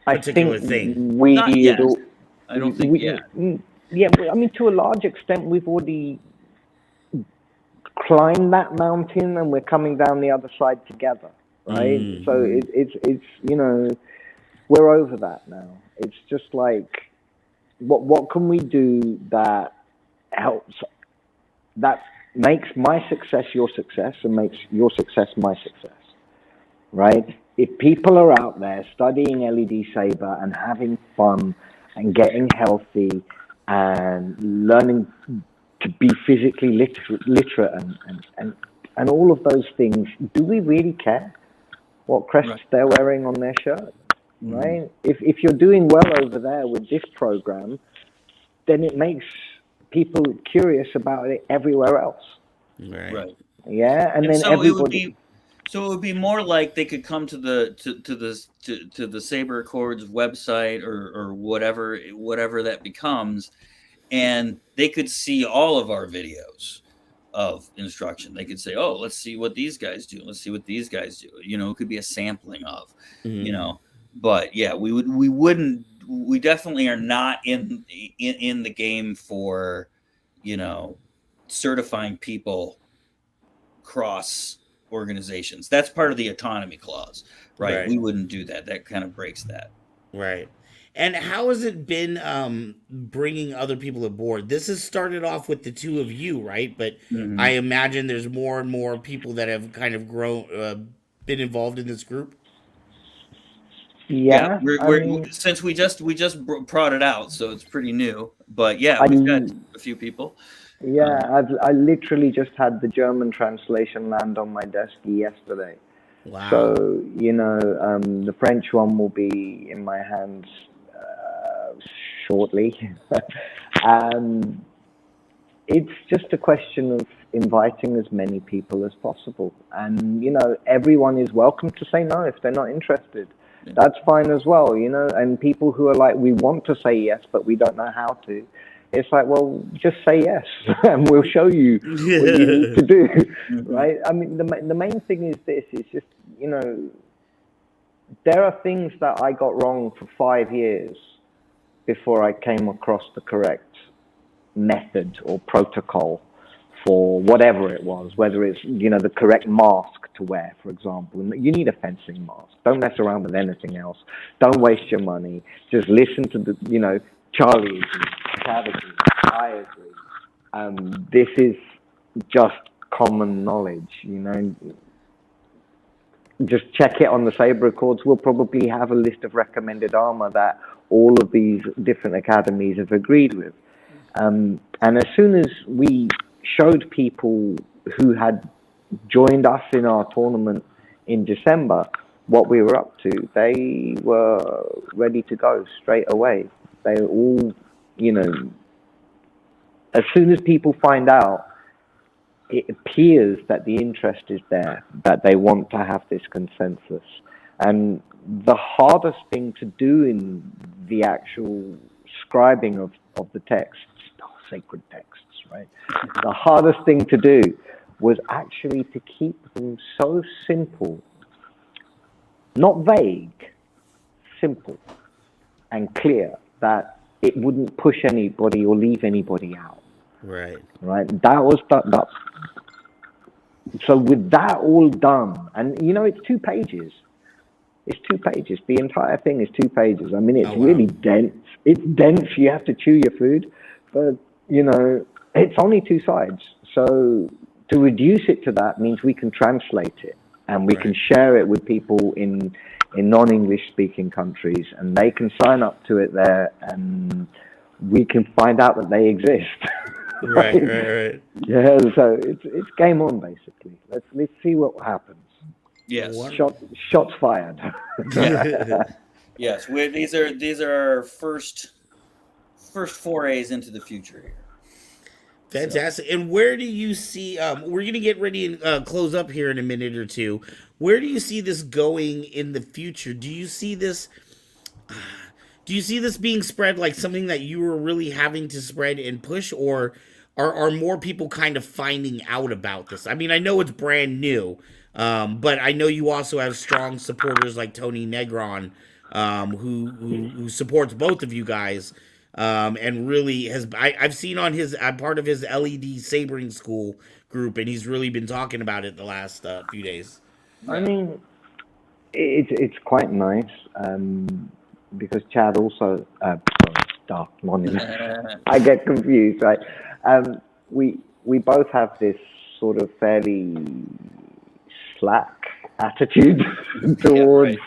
B: particular thing.
C: Not yet. I don't think yet.
D: Yeah, I mean, to a large extent, we've already climbed that mountain, and we're coming down the other side together, right? Mm. So it's we're over that now. It's just like, what can we do that helps, that makes my success your success and makes your success my success, right? If people are out there studying LED Saber and having fun and getting healthy and learning to be physically literate and all of those things, do we really care what crests they're wearing on their shirt, right? If you're doing well over there with this program, then it makes people curious about it everywhere else.
B: Right.
D: Yeah, and then
C: so
D: everybody.
C: So it would be more like they could come to the Saber Accords website or whatever that becomes, and they could see all of our videos of instruction. They could say, "Oh, let's see what these guys do. Let's see what these guys do." It could be a sampling of, But yeah, we definitely are not in the game for, certifying people cross organizations. That's part of the autonomy clause, right? We wouldn't do that. That kind of breaks that.
B: Right. And how has it been bringing other people aboard? This has started off with the 2 of you, right? But I imagine there's more and more people that have kind of been involved in this group.
D: Yeah,
C: since we just brought it out, so it's pretty new. But yeah, we've got a few people.
D: Yeah, I literally just had the German translation land on my desk yesterday.
B: Wow.
D: So, the French one will be in my hands shortly. It's just a question of inviting as many people as possible. And, everyone is welcome to say no if they're not interested. That's fine as well, and people who are like, we want to say yes, but we don't know how to. It's like, well, just say yes, and we'll show you what you need to do, right? I mean, the main thing is this: it's just, there are things that I got wrong for 5 years before I came across the correct method or protocol for whatever it was, whether it's, the correct mask to wear, for example. You need a fencing mask. Don't mess around with anything else. Don't waste your money. Just listen to the, Charlie, I agree. This is just common knowledge, Just check it on the Saber Accords. We'll probably have a list of recommended armor that all of these different academies have agreed with. And as soon as we showed people who had joined us in our tournament in December what we were up to, they were ready to go straight away. They all, as soon as people find out, it appears that the interest is there, that they want to have this consensus. And the hardest thing to do in the actual scribing of the texts, sacred texts, right? The hardest thing to do was actually to keep them so simple, not vague, simple and clear, that it wouldn't push anybody or leave anybody out.
B: Right.
D: That was done up. So with that all done, and it's 2 pages. It's 2 pages. The entire thing is 2 pages. I mean, it's really dense. It's dense. You have to chew your food, but it's only 2 sides. So to reduce it to that means we can translate it, and we can share it with people in non-English speaking countries, and they can sign up to it there, and we can find out that they exist.
B: Right.
D: Yeah, so it's game on basically. Let's see what happens.
C: Yes.
D: Shots fired.
C: Yes. These are our first forays into the future here.
B: Fantastic. So. And where do you see? We're gonna get ready and close up here in a minute or two. Where do you see this going in the future? Do you see this? Do you see this being spread like something that you were really having to spread and push, or are more people kind of finding out about this? I mean, I know it's brand new, but I know you also have strong supporters like Tony Negron, who supports both of you guys. And really I've seen on I'm part of his LED sabering school group, and he's really been talking about it the last few days.
D: I mean, it's quite nice, because Chad also, Darth Nonymous, I get confused, right? We both have this sort of fairly slack attitude towards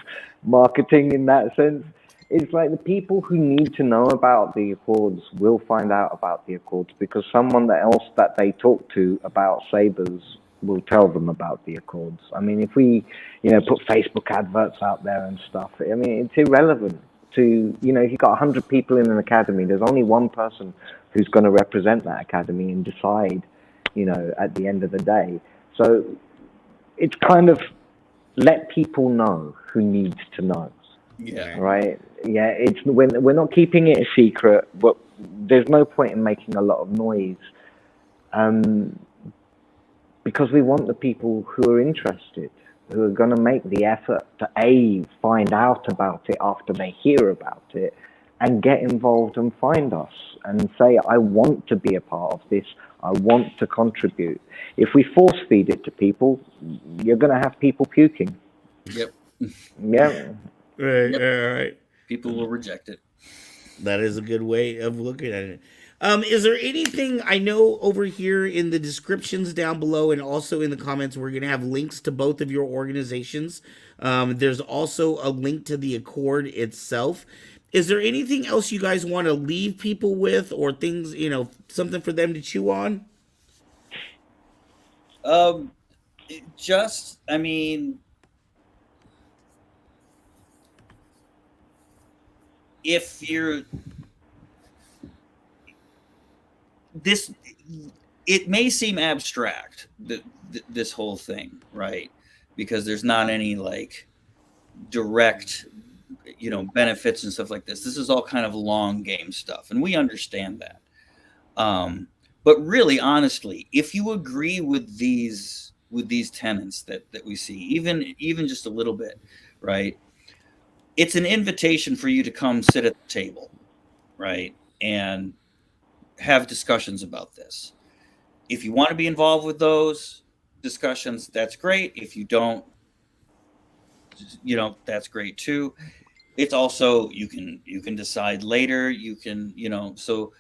D: marketing in that sense. It's like the people who need to know about the Accords will find out about the Accords because someone else that they talk to about Sabres will tell them about the Accords. I mean, if we, put Facebook adverts out there and stuff, I mean, it's irrelevant to, if you've got 100 people in an academy, there's only one person who's going to represent that academy and decide, at the end of the day. So it's kind of let people know who needs to know.
C: Yeah.
D: Right. Yeah. It's we're not keeping it a secret, but there's no point in making a lot of noise, because we want the people who are interested, who are going to make the effort to find out about it after they hear about it, and get involved and find us and say, I want to be a part of this. I want to contribute. If we force feed it to people, you're going to have people puking.
C: Yep.
D: Yeah.
B: Right.
C: People will reject it.
B: That is a good way of looking at it. Is there anything, I know over here in the descriptions down below and also in the comments, we're going to have links to both of your organizations. There's also a link to the Accord itself. Is there anything else you guys want to leave people with, or things, something for them to chew on?
C: If you're it may seem abstract, this whole thing, right? Because there's not any direct, benefits and stuff like this. This is all kind of long game stuff, and we understand that. But really, honestly, if you agree with these tenets that we see, even just a little bit, right? It's an invitation for you to come sit at the table, right? And have discussions about this. If you want to be involved with those discussions, that's great. If you don't, that's great too. It's also, you can decide later, so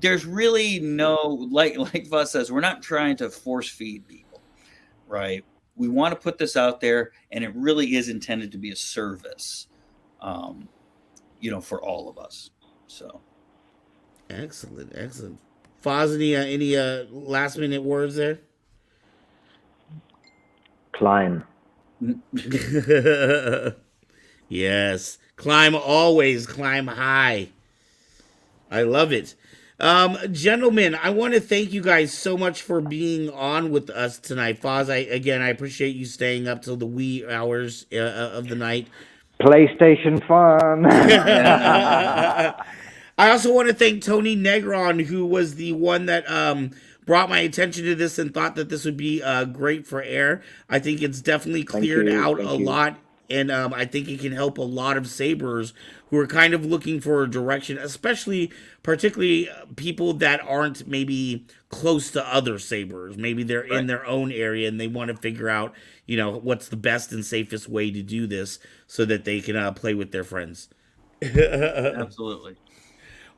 C: there's really no, like Vaz says, we're not trying to force feed people, right? We want to put this out there, and it really is intended to be a service, for all of us. So.
B: Excellent. Faz, any last minute words there?
D: Climb.
B: Yes. Always climb high. I love it. Gentlemen, I want to thank you guys so much for being on with us tonight. Faz, I appreciate you staying up till the wee hours of the night.
D: PlayStation fun.
B: I also want to thank Tony Negron, who was the one that brought my attention to this and thought that this would be great for air. I think it's definitely cleared out a lot, and I think it can help a lot of Sabres who are kind of looking for a direction, particularly people that aren't maybe close to other Sabres. Maybe they're in their own area and they want to figure out, what's the best and safest way to do this so that they can play with their friends.
C: Absolutely.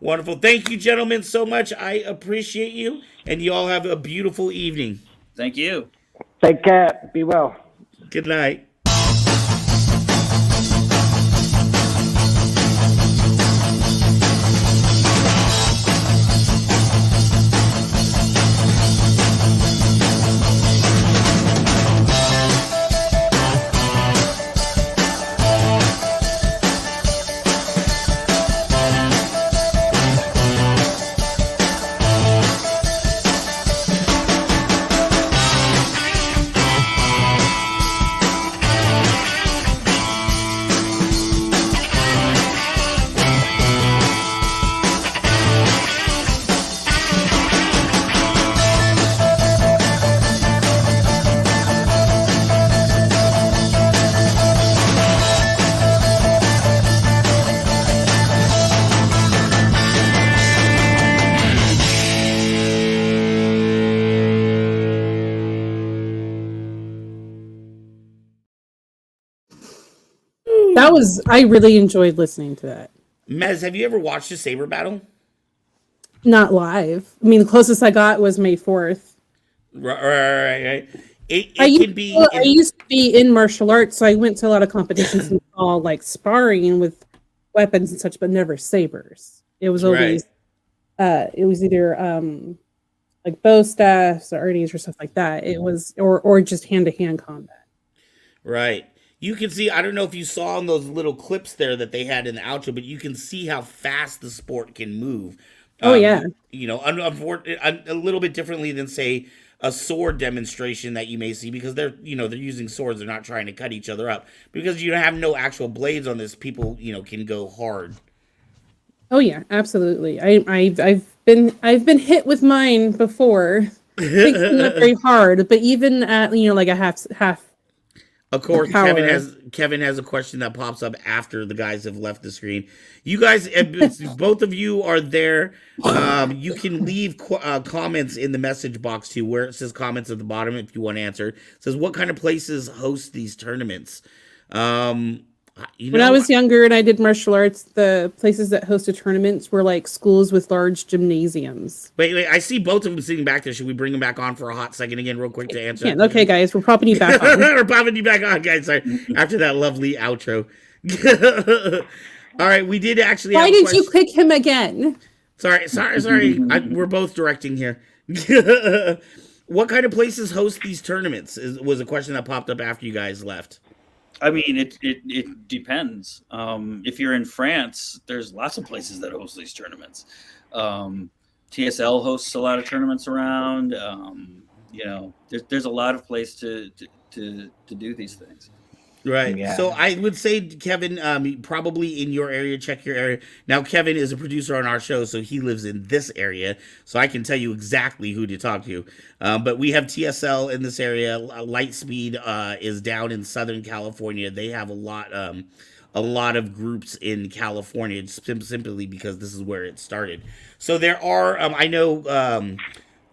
B: Wonderful. Thank you, gentlemen, so much. I appreciate you, and you all have a beautiful evening.
C: Thank you.
D: Take care. Be well.
B: Good night.
A: I really enjoyed listening to that.
B: Mez, have you ever watched a saber battle?
A: Not live. I mean, the closest I got was May 4th.
B: Right.
A: I used to be in martial arts, so I went to a lot of competitions and all like sparring with weapons and such, but never sabers. It was always, it was either like bow staffs or arties or stuff like that. It was or just hand to hand combat.
B: Right. You can see. I don't know if you saw in those little clips there that they had in the outro, but you can see how fast the sport can move.
A: Oh yeah.
B: You know, a little bit differently than say a sword demonstration that you may see, because they're using swords. They're not trying to cut each other up, because you have no actual blades on this. People, can go hard.
A: Oh yeah, absolutely. I've been hit with mine before. It's not very hard, but even at like a half.
B: Of course, Kevin has a question that pops up after the guys have left the screen. You guys, both of you are there. You can leave comments in the message box too, where it says comments at the bottom if you want to answer. It says, what kind of places host these tournaments? When
A: I was younger and I did martial arts, the places that hosted tournaments were like schools with large gymnasiums.
B: Wait, I see both of them sitting back there. Should we bring them back on for a hot second again real quick to answer?
A: Yeah, okay, guys, we're popping you back on.
B: We're popping you back on, guys. Sorry. After that lovely outro. All right, we did actually
A: Why did you click him again?
B: Sorry. We're both directing here. What kind of places host these tournaments was a question that popped up after you guys left.
C: I mean, it depends. If you're in France, there's lots of places that host these tournaments. TSL hosts a lot of tournaments around. There's a lot of places to do these things.
B: Right.
D: Yeah.
B: So I would say, Kevin, probably in your area, check your area. Now, Kevin is a producer on our show, so he lives in this area, so I can tell you exactly who to talk to. But we have TSL in this area. Lightspeed is down in Southern California. They have a lot of groups in California, simply because this is where it started. So there are, I know,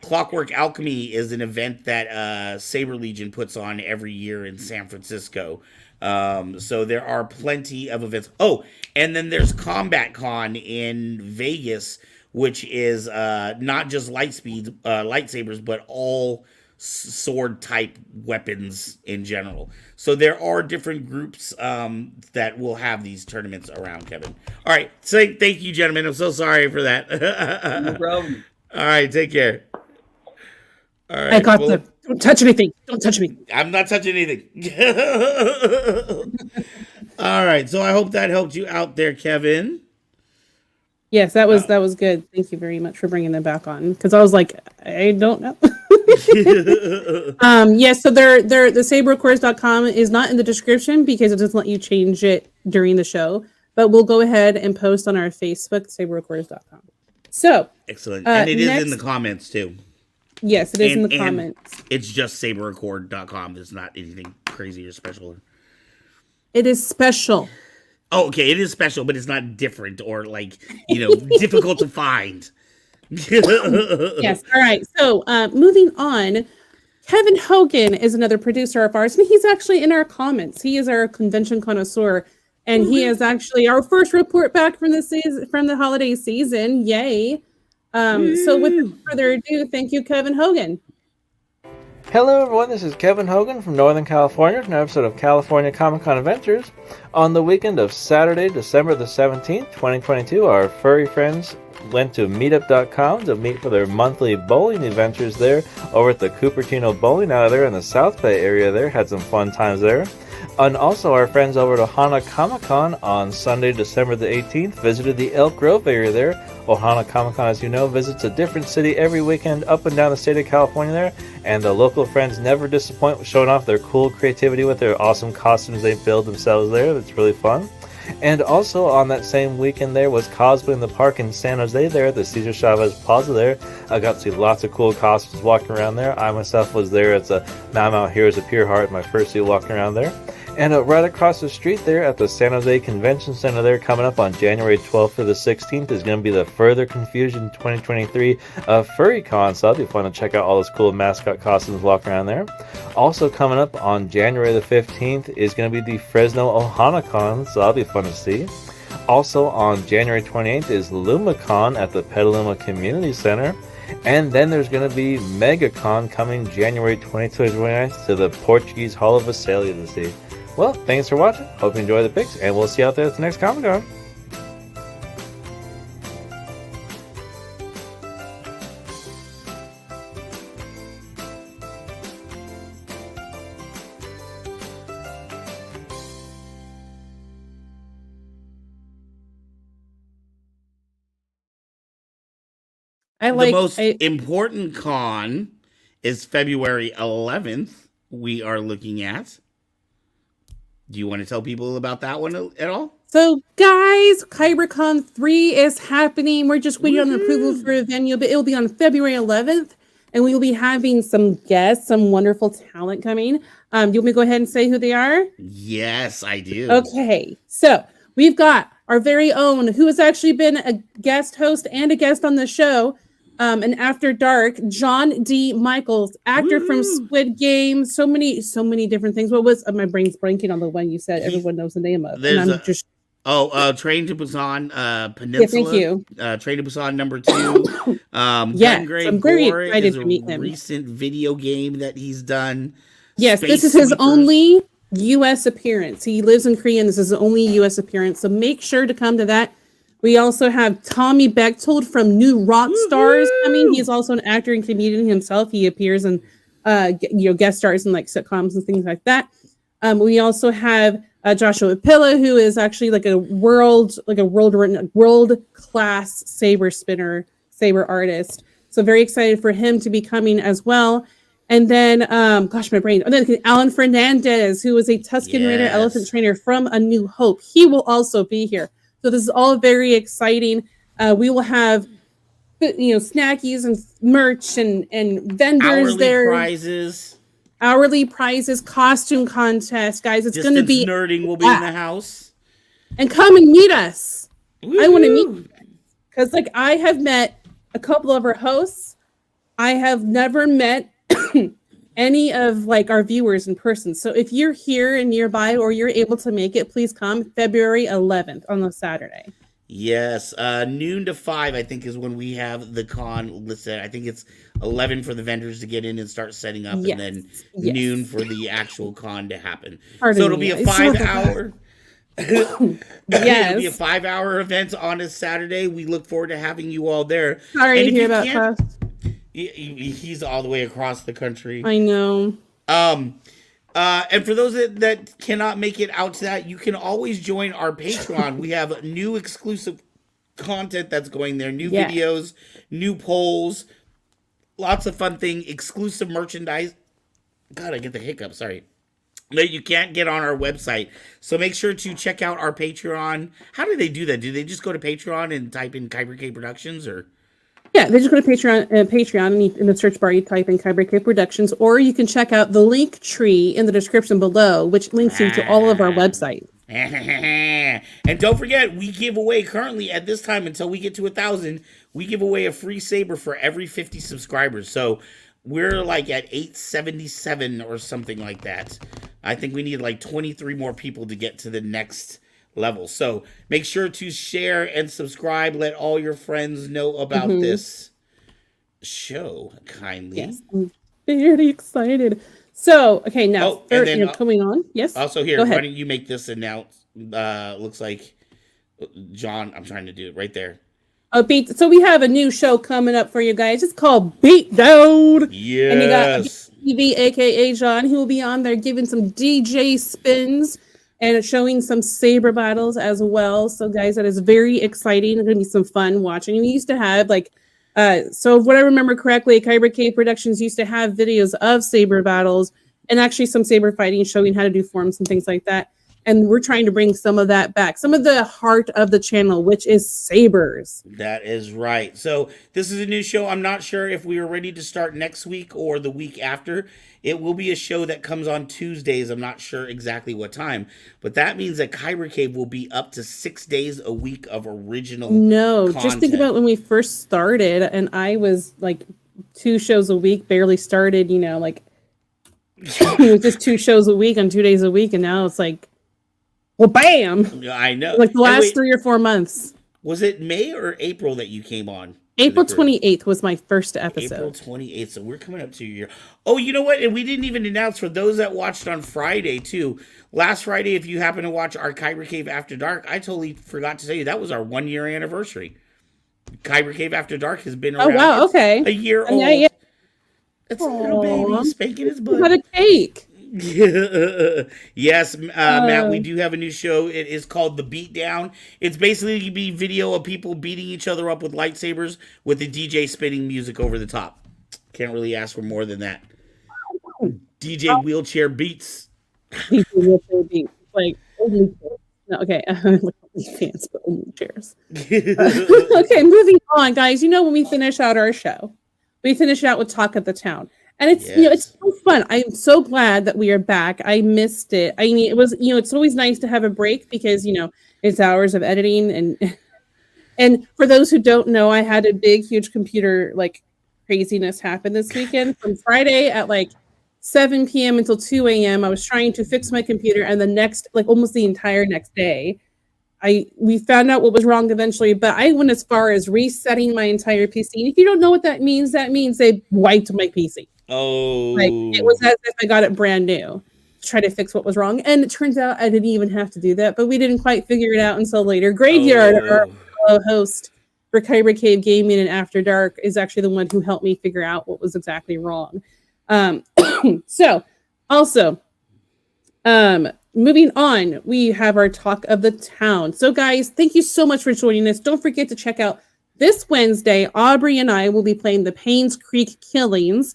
B: Clockwork Alchemy is an event that Saber Legion puts on every year in San Francisco. So there are plenty of events. Oh, and then there's Combat Con in Vegas, which is not just lightsabers, but all sword type weapons in general. So there are different groups that will have these tournaments around, Kevin. All right. So thank you, gentlemen. I'm so sorry for that.
C: No problem.
B: All right. Take care. All right.
A: I got them. Don't touch anything. Don't touch me.
B: I'm not touching anything. All right. So I hope that helped you out there, Kevin.
A: Yes, that was good. Thank you very much for bringing them back on, because I was like, I don't know. So the saberrecords.com is not in the description because it doesn't let you change it during the show, but we'll go ahead and post on our Facebook, saberrecords.com. So
B: excellent. And it is in the comments too.
A: Yes, it is in the comments.
B: It's just saberrecord.com. It's not anything crazy or special.
A: It is special.
B: Oh, okay. It is special, but it's not different or difficult to find.
A: Yes. All right. So moving on, Kevin Hogan is another producer of ours, and he's actually in our comments. He is our convention connoisseur, and he is actually our first report back from the holiday season. Yay. So without further ado, thank you, Kevin Hogan.
E: Hello everyone, this is Kevin Hogan from Northern California for an episode of California Comic-Con Adventures. On the weekend of Saturday, December the 17th, 2022, our furry friends went to meetup.com to meet for their monthly bowling adventures there over at the Cupertino Bowling Alley there in the South Bay area there. Had some fun times there. And also our friends over at Ohana Comic-Con on Sunday, December the 18th, visited the Elk Grove area there. Ohana Comic-Con, as you know, visits a different city every weekend up and down the state of California there, and the local friends never disappoint with showing off their cool creativity with their awesome costumes they build themselves there. That's really fun. And also on that same weekend there was Cosplay in the Park in San Jose there at the Cesar Chavez Plaza there. I got to see lots of cool costumes walking around there. I myself was there as a Now I'm Out Here as a Pure Heart, my first year walking around there. And right across the street there at the San Jose Convention Center there, coming up on January 12th through the 16th, is going to be the Further Confusion 2023 FurryCon. So that'll be fun to check out all those cool mascot costumes walking around there. Also coming up on January the 15th is going to be the Fresno OhanaCon, so that'll be fun to see. Also on January 28th is LumaCon at the Petaluma Community Center. And then there's going to be MegaCon coming January 20th to 29th to the Portuguese Hall of Fasail to see. Well, thanks for watching. Hope you enjoy the picks, and we'll see you out there at the next Comic-Con.
B: The most important con is February 11th. We are looking at. Do you want to tell people about that one at all?
A: So, guys, KyberCon 3 is happening. We're just waiting on approval for a venue, but it'll be on February 11th, and we will be having some guests, some wonderful talent coming. Do you want me to go ahead and say who they are?
B: Yes, I do.
A: Okay, so we've got our very own, who has actually been a guest host and a guest on the show, and After Dark, John D. Michaels, actor from Squid Game, so many different things. What was my brain's blanking on the one you said everyone knows the name of?
B: Train to Busan Peninsula.
A: Yeah, thank you.
B: Train to Busan #2.
A: Yes, I'm very excited to meet him.
B: Recent video game that he's done.
A: Yes, this is his only U.S. appearance. He lives in Korea, and this is his only U.S. appearance. So make sure to come to that. We also have Tommy Bechtold from New Rock Stars coming. He's also an actor and comedian himself. He appears in, guest stars in like sitcoms and things like that. We also have Joshua Pilla, who is actually like a world class saber spinner, saber artist. So very excited for him to be coming as well. And then, my brain. And then Alan Fernandez, who is a Tusken Raider elephant trainer from A New Hope. He will also be here. So this is all very exciting. We will have, snackies and merch and vendors hourly prizes, costume contest, guys. It's going to be
B: nerding. Will be in the house,
A: and come and meet us. Woo-hoo. I want to meet you because, I have met a couple of our hosts. I have never met any of our viewers in person. So if you're here and nearby or you're able to make it, please come February 11th on the Saturday.
B: Yes, noon to 5, I think, is when we have the con listed. I think it's 11 for the vendors to get in and start setting up, and then noon for the actual con to happen. It'll be a 5-hour. It'll be a 5-hour event on a Saturday. We look forward to having you all there.
A: Sorry to hear about Fast.
B: He's all the way across the country.
A: I know.
B: And for those that cannot make it out to that, you can always join our Patreon. We have new exclusive content that's going there, new videos, new polls, lots of fun things, exclusive merchandise. God, I get the hiccup. Sorry. That you can't get on our website. So make sure to check out our Patreon. How do they do that? Do they just go to Patreon and type in Kyber Cave Productions, or?
A: Yeah, they just go to Patreon, and in the search bar you type in Kyber Cave Productions, or you can check out the link tree in the description below, which links you to all of our websites.
B: And don't forget, we give away currently at this time until we get to 1,000, we give away a free saber for every 50 subscribers. So we're at 877 or something like that. I think we need 23 more people to get to the next level. So make sure to share and subscribe. Let all your friends know about this show kindly.
A: Yes, I'm very excited. So, okay, now coming on. Yes.
B: Also here, why don't you make this announce? Looks like John. I'm trying to do it right there.
A: So we have a new show coming up for you guys. It's called Beat Down.
B: Yes.
A: And you got TV, aka John, who will be on there giving some DJ spins and showing some saber battles as well. So, guys, that is very exciting. It's going to be some fun watching. We used to have, so if what I remember correctly, Kyber Cave Productions used to have videos of saber battles and actually some saber fighting, showing how to do forms and things like that. And we're trying to bring some of that back, some of the heart of the channel, which is Sabres.
B: That is right. So this is a new show. I'm not sure if we are ready to start next week or the week after. It will be a show that comes on Tuesdays. I'm not sure exactly what time, but that means that Kyber Cave will be up to 6 days a week of original content.
A: Just think about when we first started, and I was like 2 shows a week, barely started, like it was just 2 shows a week on 2 days a week, and now it's like, well, bam!
B: I know.
A: Like the last 3 or 4 months.
B: Was it May or April that you came on?
A: April 28th was my first episode.
B: April 28th. So we're coming up to a year. Oh, you know what? And we didn't even announce for those that watched on Friday, too. Last Friday, if you happen to watch our Kyber Cave After Dark, I totally forgot to tell you that was our 1-year anniversary. Kyber Cave After Dark has been around.
A: Oh, wow. Okay.
B: A year old.
A: Yeah.
B: It's a little baby spanking his butt.
A: What a cake.
B: Yes, Matt, we do have a new show. It is called The Beatdown. It's basically be video of people beating each other up with lightsabers with the DJ spinning music over the top. Can't really ask for more than that. DJ Wheelchair Beats.
A: DJ Wheelchair Beats. Like, only no, okay. Fans, but only chairs. Okay, moving on, guys. When we finish out our show, we finish out with Talk of the Town. And it's, it's so fun. I'm so glad that we are back. I missed it. I mean, it was, it's always nice to have a break because, it's hours of editing. And for those who don't know, I had a big, huge computer, craziness happen this weekend. From Friday at, 7 p.m. until 2 a.m., I was trying to fix my computer. And the next, almost the entire next day, we found out what was wrong eventually, but I went as far as resetting my entire PC. And if you don't know what that means they wiped my PC.
B: Oh,
A: it was as if I got it brand new to try to fix what was wrong. And it turns out I didn't even have to do that, but we didn't quite figure it out until later. Graveyard, our host for Kyber Cave Gaming and After Dark, is actually the one who helped me figure out what was exactly wrong. So also, moving on, we have our Talk of the Town. So guys, thank you so much for joining us. Don't forget to check out this Wednesday. Aubrey and I will be playing the Paynes Creek Killings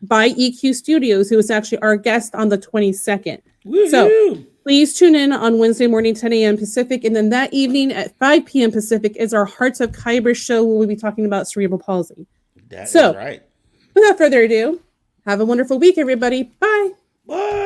A: by EQ Studios, who is actually our guest on the 22nd.
B: Woo-hoo.
A: So please tune in on Wednesday morning, 10 a.m. Pacific. And then that evening at 5 p.m. Pacific is our Hearts of Kyber show, where we'll be talking about cerebral palsy.
B: That is right.
A: Without further ado, have a wonderful week, everybody. Bye.
B: Bye.